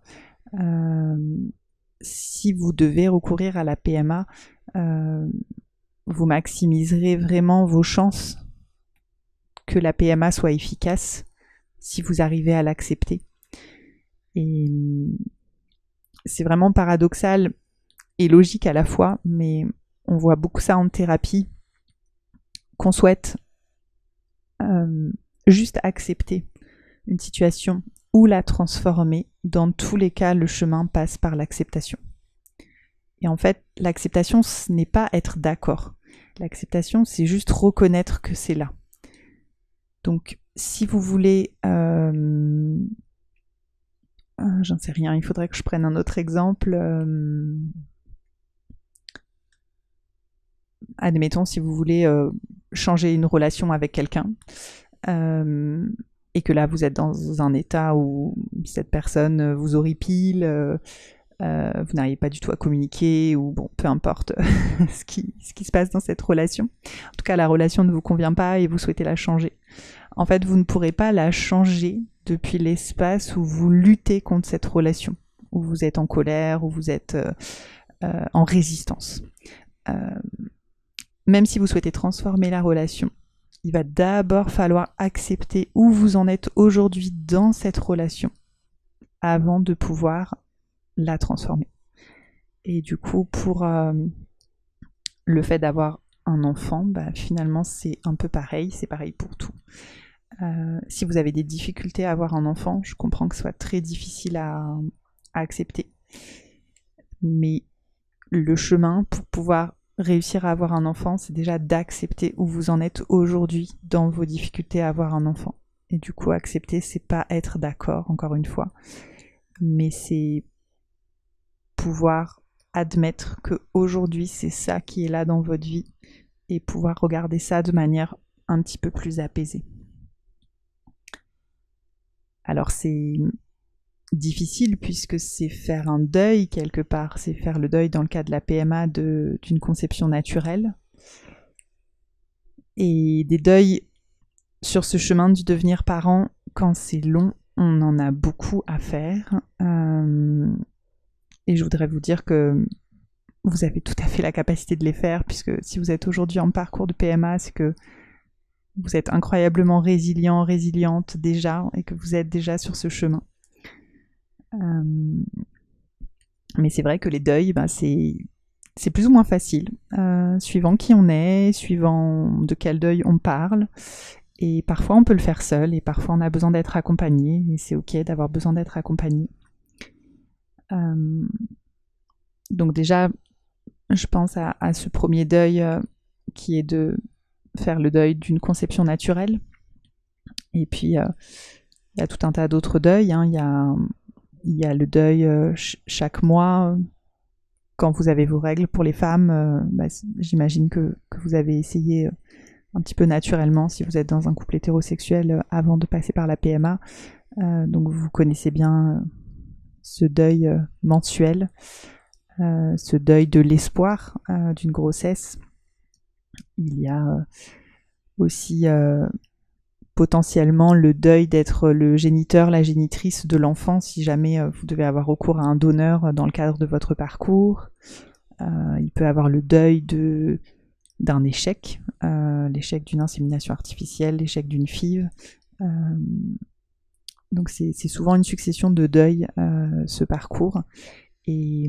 Si vous devez recourir à la PMA, vous maximiserez vraiment vos chances que la PMA soit efficace si vous arrivez à l'accepter. Et c'est vraiment paradoxal et logique à la fois, mais on voit beaucoup ça en thérapie, qu'on souhaite juste accepter une situation ou la transformer. Dans tous les cas, le chemin passe par l'acceptation. Et en fait, l'acceptation, ce n'est pas être d'accord. L'acceptation, c'est juste reconnaître que c'est là. Donc, si vous voulez... j'en sais rien, il faudrait que je prenne un autre exemple. Admettons, si vous voulez changer une relation avec quelqu'un, et que là, vous êtes dans un état où cette personne vous horripile, vous n'arrivez pas du tout à communiquer, ou bon, peu importe ce qui se passe dans cette relation. En tout cas, la relation ne vous convient pas et vous souhaitez la changer. En fait, vous ne pourrez pas la changer depuis l'espace où vous luttez contre cette relation, où vous êtes en colère, où vous êtes en résistance. Même si vous souhaitez transformer la relation, il va d'abord falloir accepter où vous en êtes aujourd'hui dans cette relation avant de pouvoir la transformer. Et du coup, pour le fait d'avoir un enfant, finalement c'est un peu pareil, c'est pareil pour tout. Si vous avez des difficultés à avoir un enfant, je comprends que ce soit très difficile à accepter. Mais le chemin pour pouvoir réussir à avoir un enfant, c'est déjà d'accepter où vous en êtes aujourd'hui dans vos difficultés à avoir un enfant. Et du coup, accepter, c'est pas être d'accord, encore une fois, mais c'est pouvoir admettre que aujourd'hui c'est ça qui est là dans votre vie et pouvoir regarder ça de manière un petit peu plus apaisée. Alors c'est difficile puisque c'est faire un deuil quelque part, c'est faire le deuil dans le cas de la PMA d'une conception naturelle. Et des deuils sur ce chemin du devenir parent, quand c'est long, on en a beaucoup à faire. Et je voudrais vous dire que vous avez tout à fait la capacité de les faire, puisque si vous êtes aujourd'hui en parcours de PMA, c'est que vous êtes incroyablement résilient, résiliente déjà, et que vous êtes déjà sur ce chemin. Mais c'est vrai que les deuils, c'est plus ou moins facile, suivant qui on est, suivant de quel deuil on parle. Et parfois on peut le faire seul, et parfois on a besoin d'être accompagné, et c'est ok d'avoir besoin d'être accompagné. Donc déjà, je pense à ce premier deuil qui est de faire le deuil d'une conception naturelle. Et puis, il y a tout un tas d'autres deuils. Hein. Il y a le deuil chaque mois. Quand vous avez vos règles pour les femmes, j'imagine que vous avez essayé un petit peu naturellement, si vous êtes dans un couple hétérosexuel, avant de passer par la PMA. Donc vous connaissez bien ce deuil mensuel, ce deuil de l'espoir d'une grossesse. Il y a aussi potentiellement le deuil d'être le géniteur, la génitrice de l'enfant, si jamais vous devez avoir recours à un donneur dans le cadre de votre parcours. Il peut y avoir le deuil d'un échec, l'échec d'une insémination artificielle, l'échec d'une FIV. Donc c'est souvent une succession de deuils, ce parcours. Et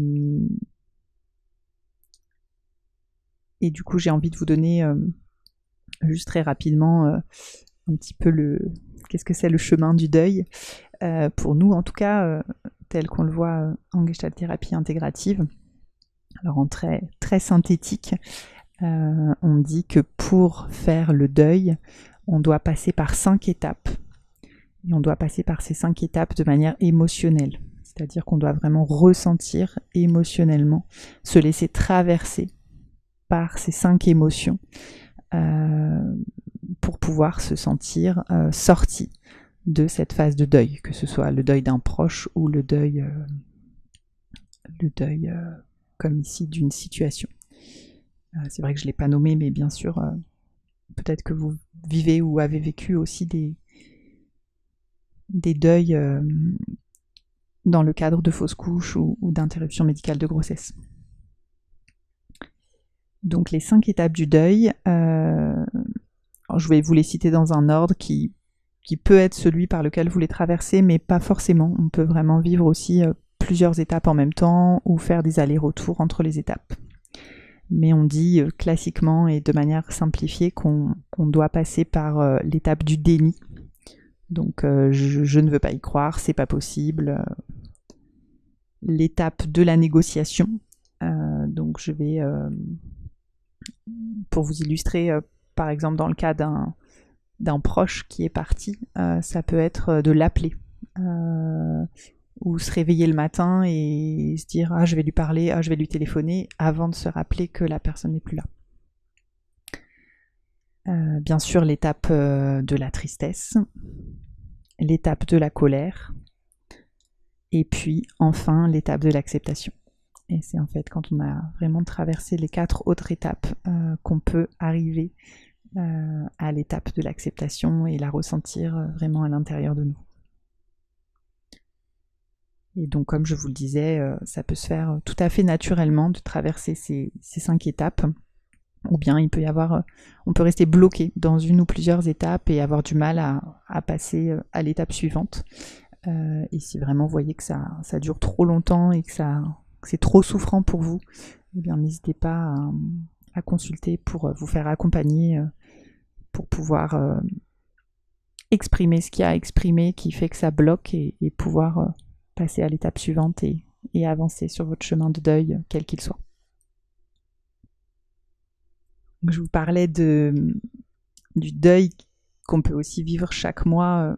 du coup, j'ai envie de vous donner juste très rapidement un petit peu qu'est-ce que c'est le chemin du deuil. Pour nous, en tout cas, tel qu'on le voit en Gestalt thérapie intégrative. Alors en très, très synthétique, on dit que pour faire le deuil, on doit passer par 5 étapes. Et on doit passer par ces 5 étapes de manière émotionnelle. C'est-à-dire qu'on doit vraiment ressentir émotionnellement, se laisser traverser par ces 5 émotions pour pouvoir se sentir sorti de cette phase de deuil, que ce soit le deuil d'un proche ou le deuil comme ici d'une situation. C'est vrai que je ne l'ai pas nommé, mais bien sûr, peut-être que vous vivez ou avez vécu aussi des deuils dans le cadre de fausses couches ou d'interruption médicale de grossesse. Donc les 5 étapes du deuil, je vais vous les citer dans un ordre qui peut être celui par lequel vous les traversez, mais pas forcément. On peut vraiment vivre aussi plusieurs étapes en même temps ou faire des allers-retours entre les étapes. Mais on dit classiquement et de manière simplifiée qu'on doit passer par l'étape du déni. Donc je ne veux pas y croire, c'est pas possible. L'étape de la négociation. Donc je vais, pour vous illustrer, par exemple dans le cas d'un proche qui est parti, ça peut être de l'appeler. Ou se réveiller le matin et se dire « Ah, je vais lui parler, ah, je vais lui téléphoner » avant de se rappeler que la personne n'est plus là. Bien sûr, l'étape de la tristesse, l'étape de la colère, et puis enfin l'étape de l'acceptation. Et c'est en fait quand on a vraiment traversé les 4 autres étapes qu'on peut arriver à l'étape de l'acceptation et la ressentir vraiment à l'intérieur de nous. Et donc, comme je vous le disais, ça peut se faire tout à fait naturellement de traverser ces 5 étapes. Ou bien on peut rester bloqué dans une ou plusieurs étapes et avoir du mal à passer à l'étape suivante. Et si vraiment vous voyez que ça dure trop longtemps et que c'est trop souffrant pour vous, eh bien n'hésitez pas à consulter pour vous faire accompagner, pour pouvoir exprimer ce qu'il y a à exprimer qui fait que ça bloque et pouvoir passer à l'étape suivante et avancer sur votre chemin de deuil, quel qu'il soit. Donc, je vous parlais du deuil qu'on peut aussi vivre chaque mois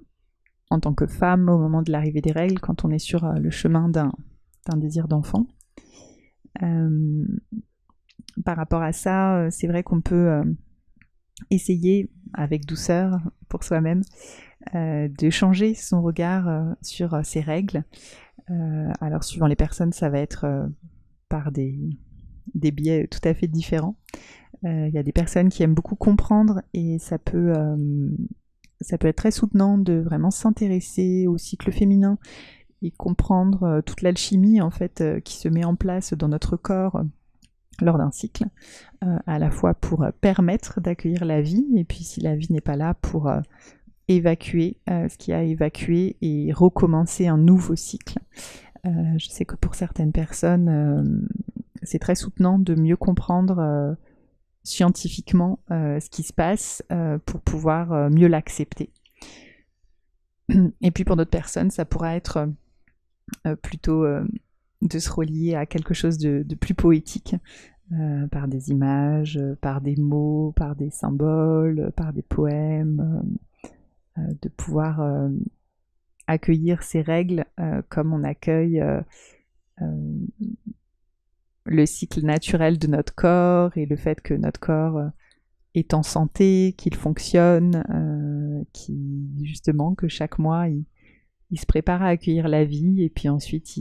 en tant que femme au moment de l'arrivée des règles, quand on est sur le chemin d'un désir d'enfant. Par rapport à ça, c'est vrai qu'on peut essayer avec douceur pour soi-même de changer son regard sur ces règles. Alors suivant les personnes, ça va être par des biais tout à fait différents. Il y a des personnes qui aiment beaucoup comprendre et ça peut être très soutenant de vraiment s'intéresser au cycle féminin et comprendre toute l'alchimie en fait qui se met en place dans notre corps lors d'un cycle, à la fois pour permettre d'accueillir la vie et puis si la vie n'est pas là pour évacuer ce qui a évacué et recommencer un nouveau cycle. Je sais que pour certaines personnes c'est très soutenant de mieux comprendre scientifiquement ce qui se passe pour pouvoir mieux l'accepter. Et puis pour d'autres personnes, ça pourra être plutôt de se relier à quelque chose de plus poétique, par des images, par des mots, par des symboles, par des poèmes, de pouvoir accueillir ces règles comme on accueille le cycle naturel de notre corps et le fait que notre corps est en santé, qu'il fonctionne, justement que chaque mois il se prépare à accueillir la vie et puis ensuite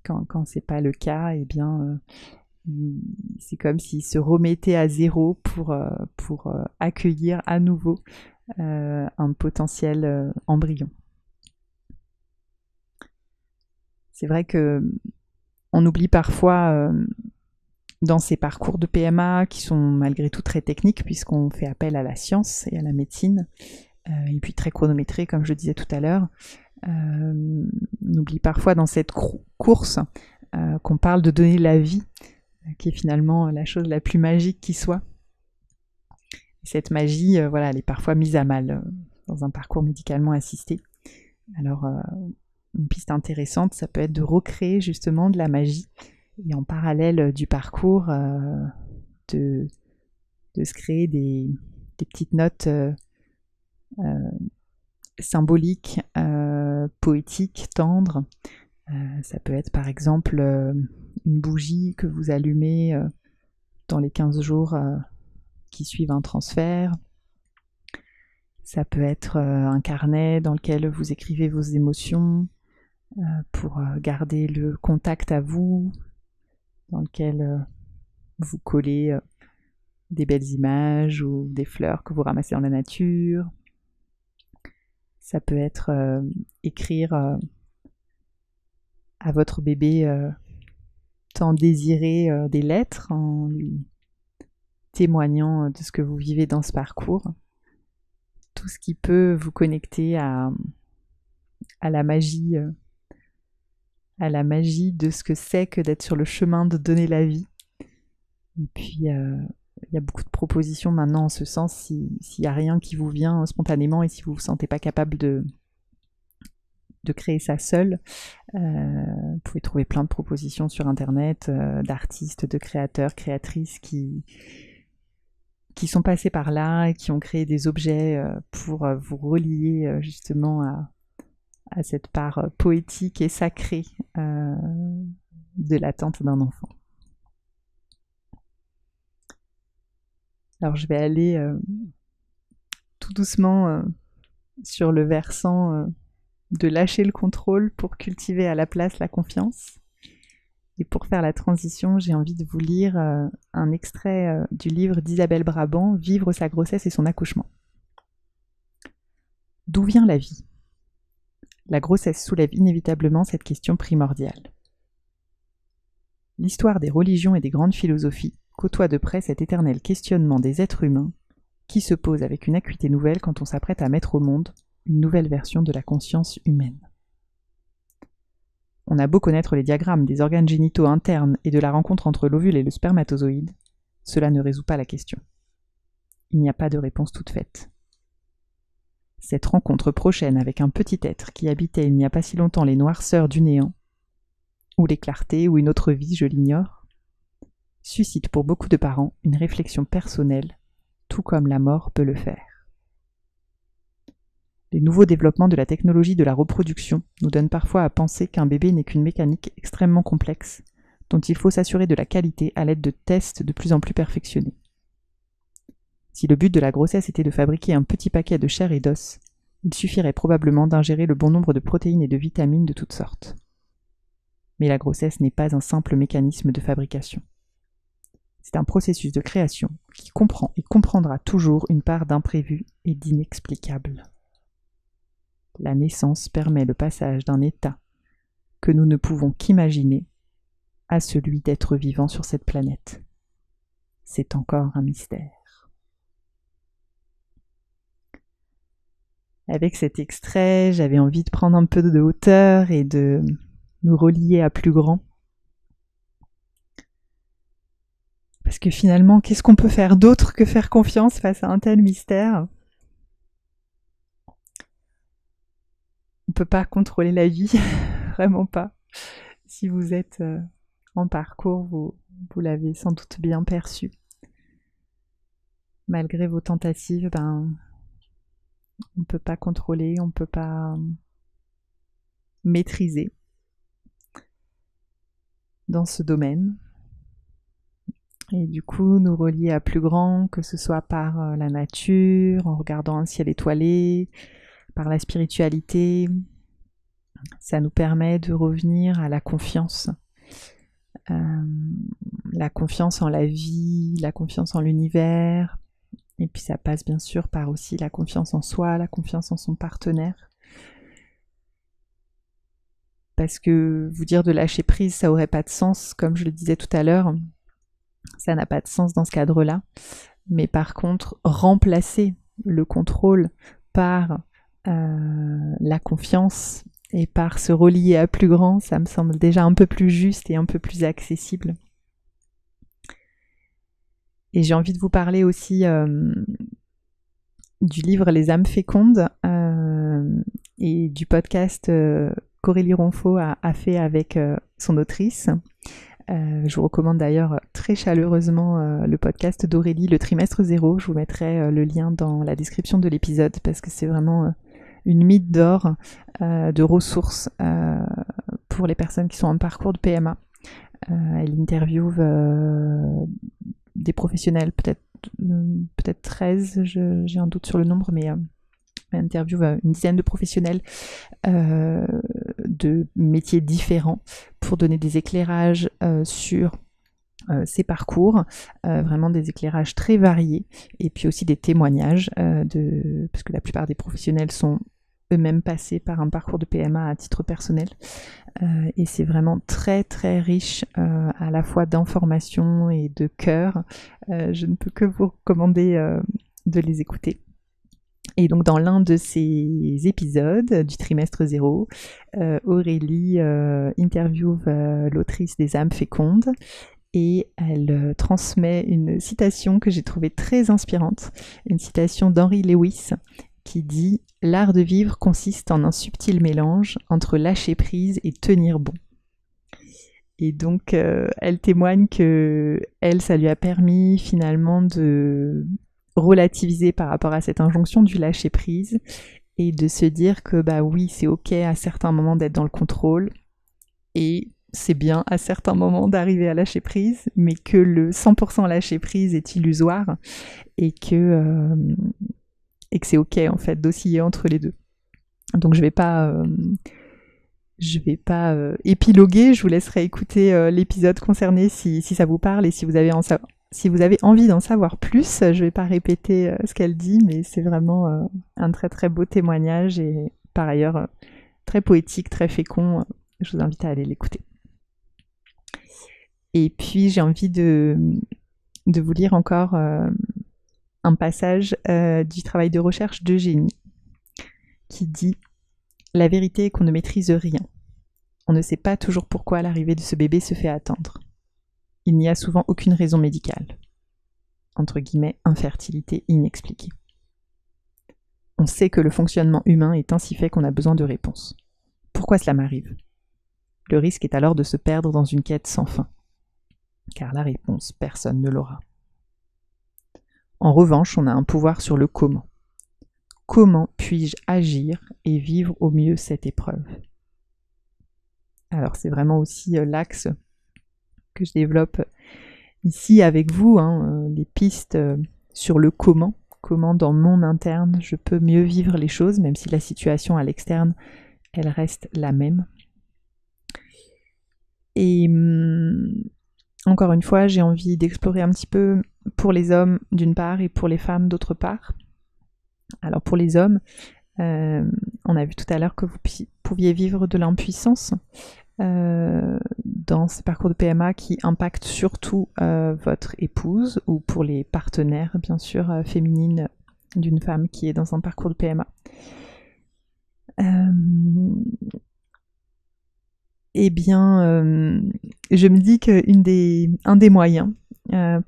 quand c'est pas le cas, eh bien c'est comme s'il se remettait à zéro pour accueillir à nouveau un potentiel embryon. C'est vrai que on oublie parfois dans ces parcours de PMA qui sont malgré tout très techniques puisqu'on fait appel à la science et à la médecine et puis très chronométrés comme je disais tout à l'heure. On oublie parfois dans cette course qu'on parle de donner la vie, qui est finalement la chose la plus magique qui soit. Cette magie, voilà, elle est parfois mise à mal dans un parcours médicalement assisté. Alors, une piste intéressante, ça peut être de recréer justement de la magie et en parallèle du parcours, de se créer des petites notes symboliques, poétiques, tendres. Ça peut être par exemple une bougie que vous allumez dans les 15 jours qui suivent un transfert. Ça peut être un carnet dans lequel vous écrivez vos émotions pour garder le contact à vous, dans lequel vous collez des belles images ou des fleurs que vous ramassez dans la nature. Ça peut être écrire à votre bébé tant désiré des lettres en lui témoignant de ce que vous vivez dans ce parcours. Tout ce qui peut vous connecter à la magie de ce que c'est que d'être sur le chemin de donner la vie. Et puis il y a beaucoup de propositions maintenant en ce sens, s'il n'y a rien qui vous vient spontanément et si vous ne vous sentez pas capable de créer ça seul, vous pouvez trouver plein de propositions sur internet d'artistes, de créateurs, créatrices qui sont passés par là et qui ont créé des objets pour vous relier justement à cette part poétique et sacrée de l'attente d'un enfant. Alors je vais aller tout doucement sur le versant de lâcher le contrôle pour cultiver à la place la confiance. Et pour faire la transition, j'ai envie de vous lire un extrait du livre d'Isabelle Brabant, Vivre sa grossesse et son accouchement. D'où vient la vie ? La grossesse soulève inévitablement cette question primordiale. L'histoire des religions et des grandes philosophies côtoie de près cet éternel questionnement des êtres humains qui se pose avec une acuité nouvelle quand on s'apprête à mettre au monde une nouvelle version de la conscience humaine. On a beau connaître les diagrammes des organes génitaux internes et de la rencontre entre l'ovule et le spermatozoïde, cela ne résout pas la question. Il n'y a pas de réponse toute faite. Cette rencontre prochaine avec un petit être qui habitait il n'y a pas si longtemps les noirceurs du néant, ou les clartés, ou une autre vie, je l'ignore, suscite pour beaucoup de parents une réflexion personnelle, tout comme la mort peut le faire. Les nouveaux développements de la technologie de la reproduction nous donnent parfois à penser qu'un bébé n'est qu'une mécanique extrêmement complexe, dont il faut s'assurer de la qualité à l'aide de tests de plus en plus perfectionnés. Si le but de la grossesse était de fabriquer un petit paquet de chair et d'os, il suffirait probablement d'ingérer le bon nombre de protéines et de vitamines de toutes sortes. Mais la grossesse n'est pas un simple mécanisme de fabrication. C'est un processus de création qui comprend et comprendra toujours une part d'imprévu et d'inexplicable. La naissance permet le passage d'un état que nous ne pouvons qu'imaginer à celui d'être vivant sur cette planète. C'est encore un mystère. Avec cet extrait, j'avais envie de prendre un peu de hauteur et de nous relier à plus grand. Parce que finalement, qu'est-ce qu'on peut faire d'autre que faire confiance face à un tel mystère ? On ne peut pas contrôler la vie, vraiment pas. Si vous êtes en parcours, vous l'avez sans doute bien perçu. Malgré vos tentatives, on ne peut pas contrôler, on ne peut pas maîtriser dans ce domaine. Et du coup, nous relier à plus grand, que ce soit par la nature, en regardant un ciel étoilé, par la spiritualité, ça nous permet de revenir à la confiance. La confiance en la vie, la confiance en l'univers, et puis ça passe bien sûr par aussi la confiance en soi, la confiance en son partenaire. Parce que vous dire de lâcher prise, ça aurait pas de sens, comme je le disais tout à l'heure, ça n'a pas de sens dans ce cadre-là. Mais par contre, remplacer le contrôle par la confiance et par se relier à plus grand, ça me semble déjà un peu plus juste et un peu plus accessible. Et j'ai envie de vous parler aussi du livre Les âmes fécondes et du podcast qu'Aurélie Ronfaux a fait avec son autrice. Je vous recommande d'ailleurs très chaleureusement le podcast d'Aurélie, le trimestre 0. Je vous mettrai le lien dans la description de l'épisode parce que c'est vraiment une mine d'or de ressources pour les personnes qui sont en parcours de PMA. Elle interviewe des professionnels, peut-être 13, j'ai un doute sur le nombre, mais elle interviewe une dizaine de professionnels de métiers différents pour donner des éclairages sur ces parcours, vraiment des éclairages très variés, et puis aussi des témoignages, parce que la plupart des professionnels sont eux-mêmes passés par un parcours de PMA à titre personnel, et c'est vraiment très très riche à la fois d'informations et de cœur. Je ne peux que vous recommander de les écouter. Et donc dans l'un de ces épisodes du trimestre 0, Aurélie interviewe l'autrice des âmes fécondes et elle transmet une citation que j'ai trouvée très inspirante, une citation d'Henry Lewis qui dit « L'art de vivre consiste en un subtil mélange entre lâcher prise et tenir bon ». Et donc elle témoigne que elle, ça lui a permis finalement de relativiser par rapport à cette injonction du lâcher prise et de se dire que oui, c'est ok à certains moments d'être dans le contrôle et c'est bien à certains moments d'arriver à lâcher prise, mais que le 100% lâcher prise est illusoire et que c'est ok en fait d'osciller entre les deux. Donc je vais pas épiloguer, je vous laisserai écouter l'épisode concerné si ça vous parle et si vous avez envie d'en savoir plus. Je ne vais pas répéter ce qu'elle dit, mais c'est vraiment un très très beau témoignage et par ailleurs très poétique, très fécond. Je vous invite à aller l'écouter. Et puis j'ai envie de vous lire encore un passage du travail de recherche d'Eugénie qui dit « La vérité est qu'on ne maîtrise rien. On ne sait pas toujours pourquoi l'arrivée de ce bébé se fait attendre. Il n'y a souvent aucune raison médicale. Entre guillemets, infertilité inexpliquée. On sait que le fonctionnement humain est ainsi fait qu'on a besoin de réponses. Pourquoi cela m'arrive ? Le risque est alors de se perdre dans une quête sans fin. Car la réponse, personne ne l'aura. En revanche, on a un pouvoir sur le comment. Comment puis-je agir et vivre au mieux cette épreuve ? Alors c'est vraiment aussi l'axe que je développe ici avec vous, les pistes sur le comment dans mon interne je peux mieux vivre les choses, même si la situation à l'externe, elle reste la même. Et encore une fois, j'ai envie d'explorer un petit peu pour les hommes d'une part et pour les femmes d'autre part. Alors pour les hommes, on a vu tout à l'heure que vous pouviez vivre de l'impuissance dans ces parcours de PMA qui impactent surtout votre épouse ou pour les partenaires bien sûr féminines d'une femme qui est dans un parcours de PMA. Je me dis qu'un des moyens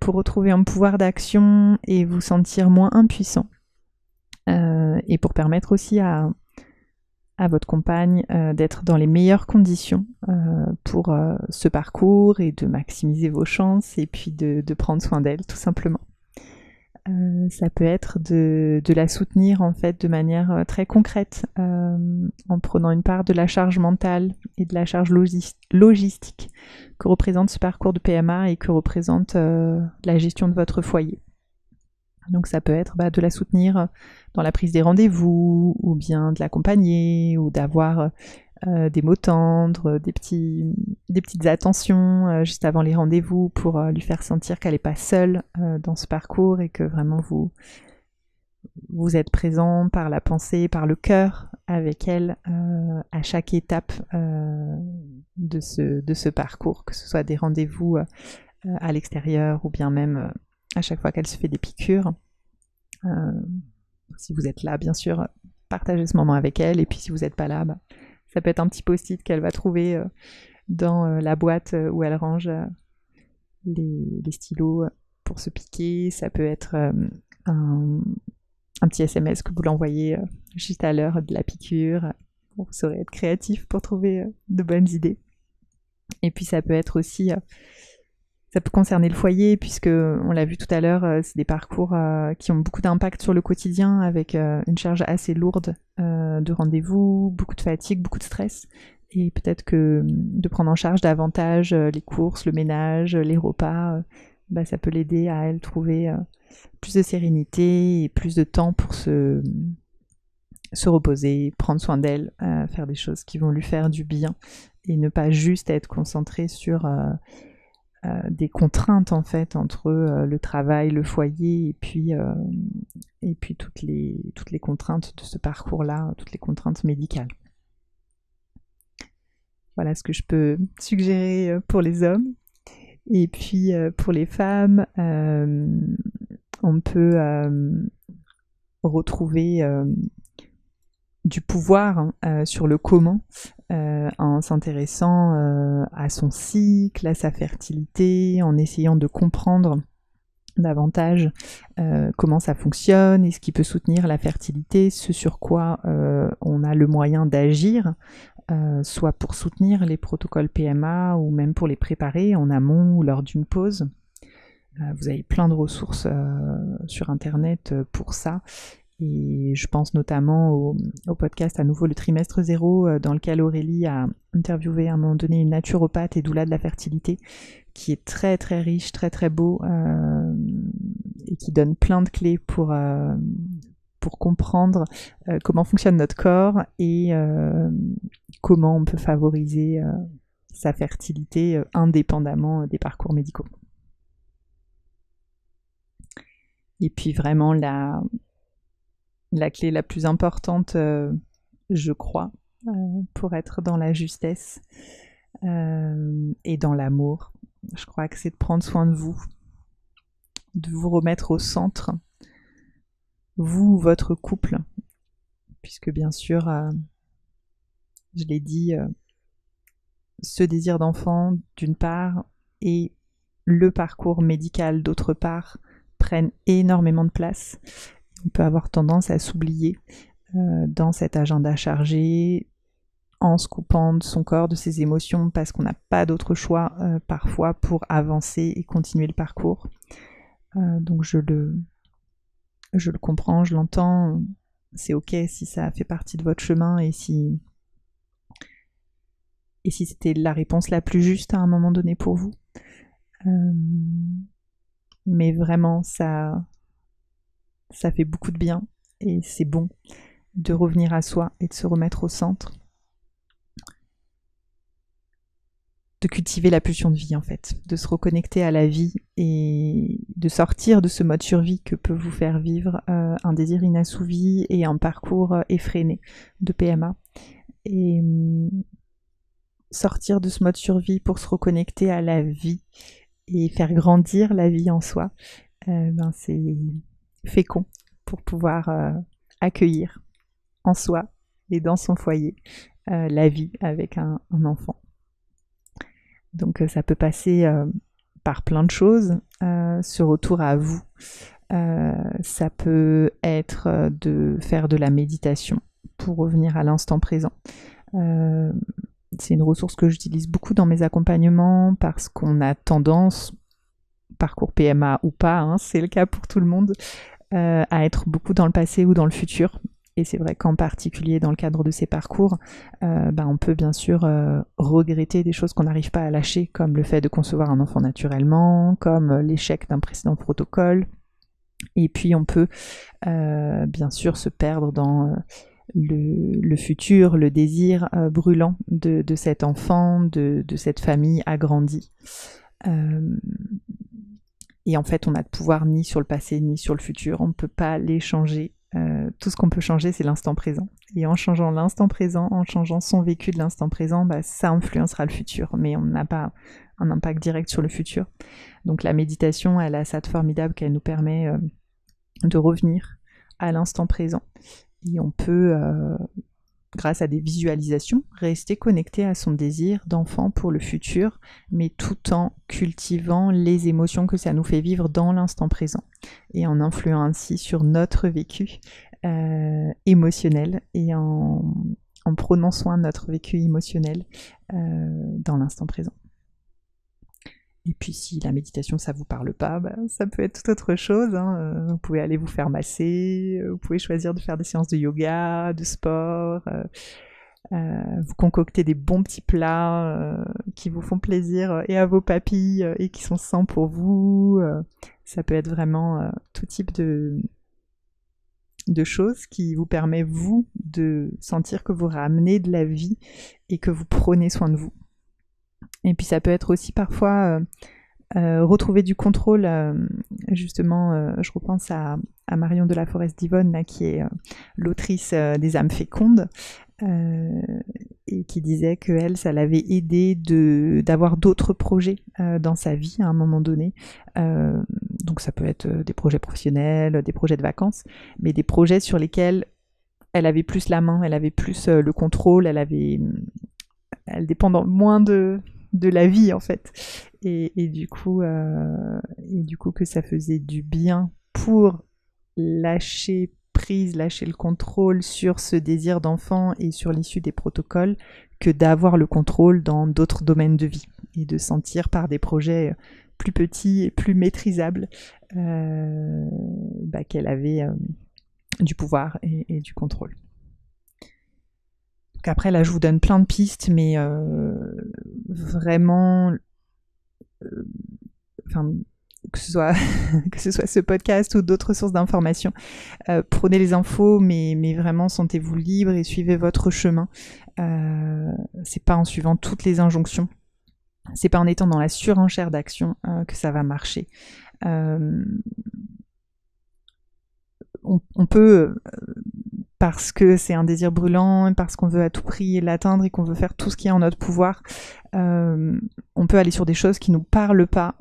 pour retrouver un pouvoir d'action et vous sentir moins impuissant et pour permettre aussi à à votre compagne d'être dans les meilleures conditions pour ce parcours et de maximiser vos chances et puis de prendre soin d'elle tout simplement. Ça peut être de la soutenir en fait de manière très concrète en prenant une part de la charge mentale et de la charge logistique que représente ce parcours de PMA et que représente la gestion de votre foyer. Donc ça peut être de la soutenir dans la prise des rendez-vous ou bien de l'accompagner ou d'avoir des mots tendres, des petites attentions juste avant les rendez-vous pour lui faire sentir qu'elle n'est pas seule dans ce parcours et que vraiment vous êtes présent par la pensée, par le cœur avec elle à chaque étape de ce parcours, que ce soit des rendez-vous à l'extérieur ou bien même à chaque fois qu'elle se fait des piqûres. Si vous êtes là, bien sûr, partagez ce moment avec elle, et puis si vous n'êtes pas là, ça peut être un petit post-it qu'elle va trouver dans la boîte où elle range les stylos pour se piquer. Ça peut être un petit SMS que vous l'envoyez juste à l'heure de la piqûre. Vous saurez être créatif pour trouver de bonnes idées. Et puis ça peut être aussi... ça peut concerner le foyer, puisque on l'a vu tout à l'heure, c'est des parcours qui ont beaucoup d'impact sur le quotidien, avec une charge assez lourde de rendez-vous, beaucoup de fatigue, beaucoup de stress. Et peut-être que de prendre en charge davantage les courses, le ménage, les repas, ça peut l'aider à elle trouver plus de sérénité et plus de temps pour se reposer, prendre soin d'elle, faire des choses qui vont lui faire du bien et ne pas juste être concentrée sur des contraintes en fait entre le travail, le foyer et puis toutes les contraintes de ce parcours-là, toutes les contraintes médicales. Voilà ce que je peux suggérer pour les hommes. Et puis pour les femmes, on peut retrouver du pouvoir sur le comment en s'intéressant à son cycle, à sa fertilité, en essayant de comprendre davantage comment ça fonctionne et ce qui peut soutenir la fertilité, ce sur quoi on a le moyen d'agir, soit pour soutenir les protocoles PMA ou même pour les préparer en amont ou lors d'une pause. Vous avez plein de ressources sur internet pour ça. Et je pense notamment au podcast à nouveau le trimestre 0 dans lequel Aurélie a interviewé à un moment donné une naturopathe et doula de la fertilité qui est très très riche, très très beau et qui donne plein de clés pour comprendre comment fonctionne notre corps et comment on peut favoriser sa fertilité indépendamment des parcours médicaux. Et puis vraiment la clé la plus importante, je crois, pour être dans la justesse et dans l'amour, je crois que c'est de prendre soin de vous remettre au centre, vous, votre couple, puisque bien sûr, je l'ai dit, ce désir d'enfant d'une part et le parcours médical d'autre part prennent énormément de place. On peut avoir tendance à s'oublier dans cet agenda chargé, en se coupant de son corps, de ses émotions, parce qu'on n'a pas d'autre choix parfois pour avancer et continuer le parcours. Donc je le comprends, je l'entends, c'est ok si ça fait partie de votre chemin et si c'était la réponse la plus juste à un moment donné pour vous. Mais vraiment, ça fait beaucoup de bien et c'est bon de revenir à soi et de se remettre au centre. De cultiver la pulsion de vie en fait, de se reconnecter à la vie et de sortir de ce mode survie que peut vous faire vivre un désir inassouvi et un parcours effréné de PMA. Et sortir de ce mode survie pour se reconnecter à la vie et faire grandir la vie en soi, c'est fécond pour pouvoir accueillir en soi et dans son foyer la vie avec un enfant. Donc ça peut passer par plein de choses, ce retour à vous. Ça peut être de faire de la méditation pour revenir à l'instant présent. C'est une ressource que j'utilise beaucoup dans mes accompagnements parce qu'on a tendance, parcours PMA ou pas, hein, c'est le cas pour tout le monde, à être beaucoup dans le passé ou dans le futur. Et c'est vrai qu'en particulier dans le cadre de ces parcours, on peut bien sûr regretter des choses qu'on n'arrive pas à lâcher, comme le fait de concevoir un enfant naturellement, comme l'échec d'un précédent protocole. Et puis on peut bien sûr se perdre dans le futur, le désir brûlant de cet enfant, de cette famille agrandie. Et en fait, on n'a de pouvoir ni sur le passé ni sur le futur. On ne peut pas les changer. Tout ce qu'on peut changer, c'est l'instant présent. Et en changeant l'instant présent, en changeant son vécu de l'instant présent, ça influencera le futur. Mais on n'a pas un impact direct sur le futur. Donc la méditation, elle a ça de formidable qu'elle nous permet de revenir à l'instant présent. Et on peut, grâce à des visualisations, rester connecté à son désir d'enfant pour le futur, mais tout en cultivant les émotions que ça nous fait vivre dans l'instant présent, et en influant ainsi sur notre vécu émotionnel, et en prenant soin de notre vécu émotionnel dans l'instant présent. Et puis si la méditation ça vous parle pas, ça peut être toute autre chose, hein. Vous pouvez aller vous faire masser, vous pouvez choisir de faire des séances de yoga, de sport, vous concocter des bons petits plats qui vous font plaisir et à vos papilles et qui sont sains pour vous. Ça peut être vraiment tout type de choses qui vous permet vous de sentir que vous ramenez de la vie et que vous prenez soin de vous. Et puis ça peut être aussi parfois retrouver du contrôle. Justement, je repense à Marion de la Forest-Divonne, là, qui est l'autrice des âmes fécondes, et qui disait que elle, ça l'avait aidé d'avoir d'autres projets dans sa vie à un moment donné. Donc ça peut être des projets professionnels, des projets de vacances, mais des projets sur lesquels elle avait plus la main, elle avait plus le contrôle, elle dépend moins de la vie en fait, et du coup que ça faisait du bien pour lâcher prise, lâcher le contrôle sur ce désir d'enfant et sur l'issue des protocoles, que d'avoir le contrôle dans d'autres domaines de vie et de sentir par des projets plus petits et plus maîtrisables qu'elle avait du pouvoir et du contrôle. Donc après là je vous donne plein de pistes, mais vraiment que ce soit ce podcast ou d'autres sources d'informations, prenez les infos, mais vraiment sentez-vous libre et suivez votre chemin. C'est pas en suivant toutes les injonctions, c'est pas en étant dans la surenchère d'action que ça va marcher. On peut, parce que c'est un désir brûlant, parce qu'on veut à tout prix l'atteindre et qu'on veut faire tout ce qui est en notre pouvoir, on peut aller sur des choses qui nous parlent pas,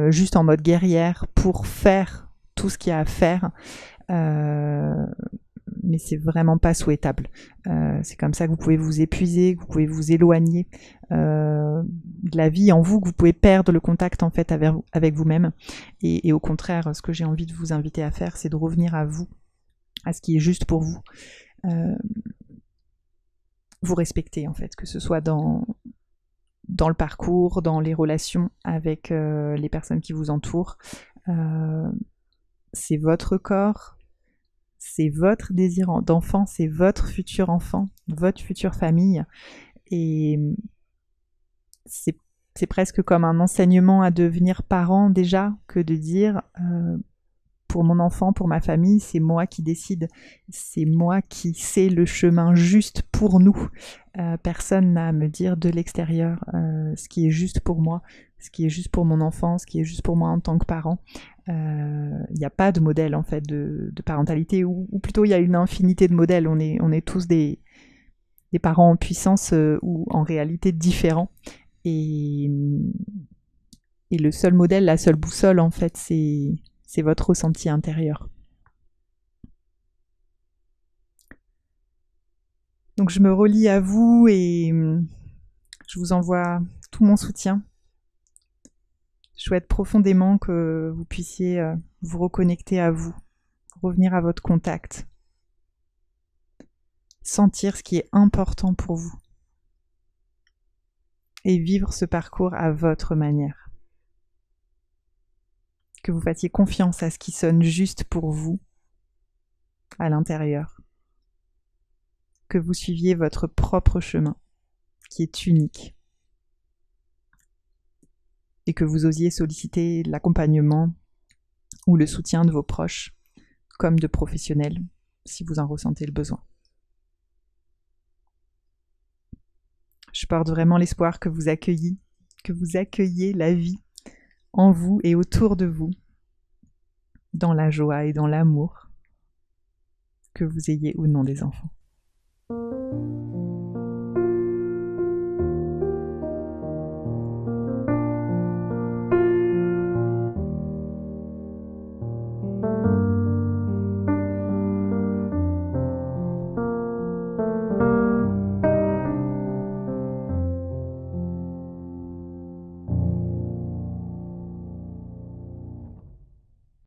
juste en mode guerrière pour faire tout ce qu'il y a à faire, mais c'est vraiment pas souhaitable. C'est comme ça que vous pouvez vous épuiser, que vous pouvez vous éloigner de la vie en vous, que vous pouvez perdre le contact en fait avec vous-même, et au contraire, ce que j'ai envie de vous inviter à faire, c'est de revenir à vous, à ce qui est juste pour vous, vous respecter en fait, que ce soit dans le parcours, dans les relations avec les personnes qui vous entourent. C'est votre corps, c'est votre désir d'enfant, c'est votre futur enfant, votre future famille, et c'est presque comme un enseignement à devenir parent déjà, que de dire pour mon enfant, pour ma famille, c'est moi qui décide, c'est moi qui sais le chemin juste pour nous. Personne n'a à me dire de l'extérieur ce qui est juste pour moi, ce qui est juste pour mon enfant, ce qui est juste pour moi en tant que parent. Il n'y a pas de modèle en fait de parentalité, ou plutôt il y a une infinité de modèles. On est tous des parents en puissance ou en réalité différents. Et le seul modèle, la seule boussole en fait, c'est votre ressenti intérieur. Donc je me relie à vous et je vous envoie tout mon soutien. Je souhaite profondément que vous puissiez vous reconnecter à vous, revenir à votre contact. sentir ce qui est important pour vous et vivre ce parcours à votre manière. Que vous fassiez confiance à ce qui sonne juste pour vous à l'intérieur. Que vous suiviez votre propre chemin qui est unique. Et que vous osiez solliciter l'accompagnement ou le soutien de vos proches comme de professionnels si vous en ressentez le besoin. Je porte vraiment l'espoir que vous accueilliez la vie en vous et autour de vous, dans la joie et dans l'amour, que vous ayez ou non des enfants.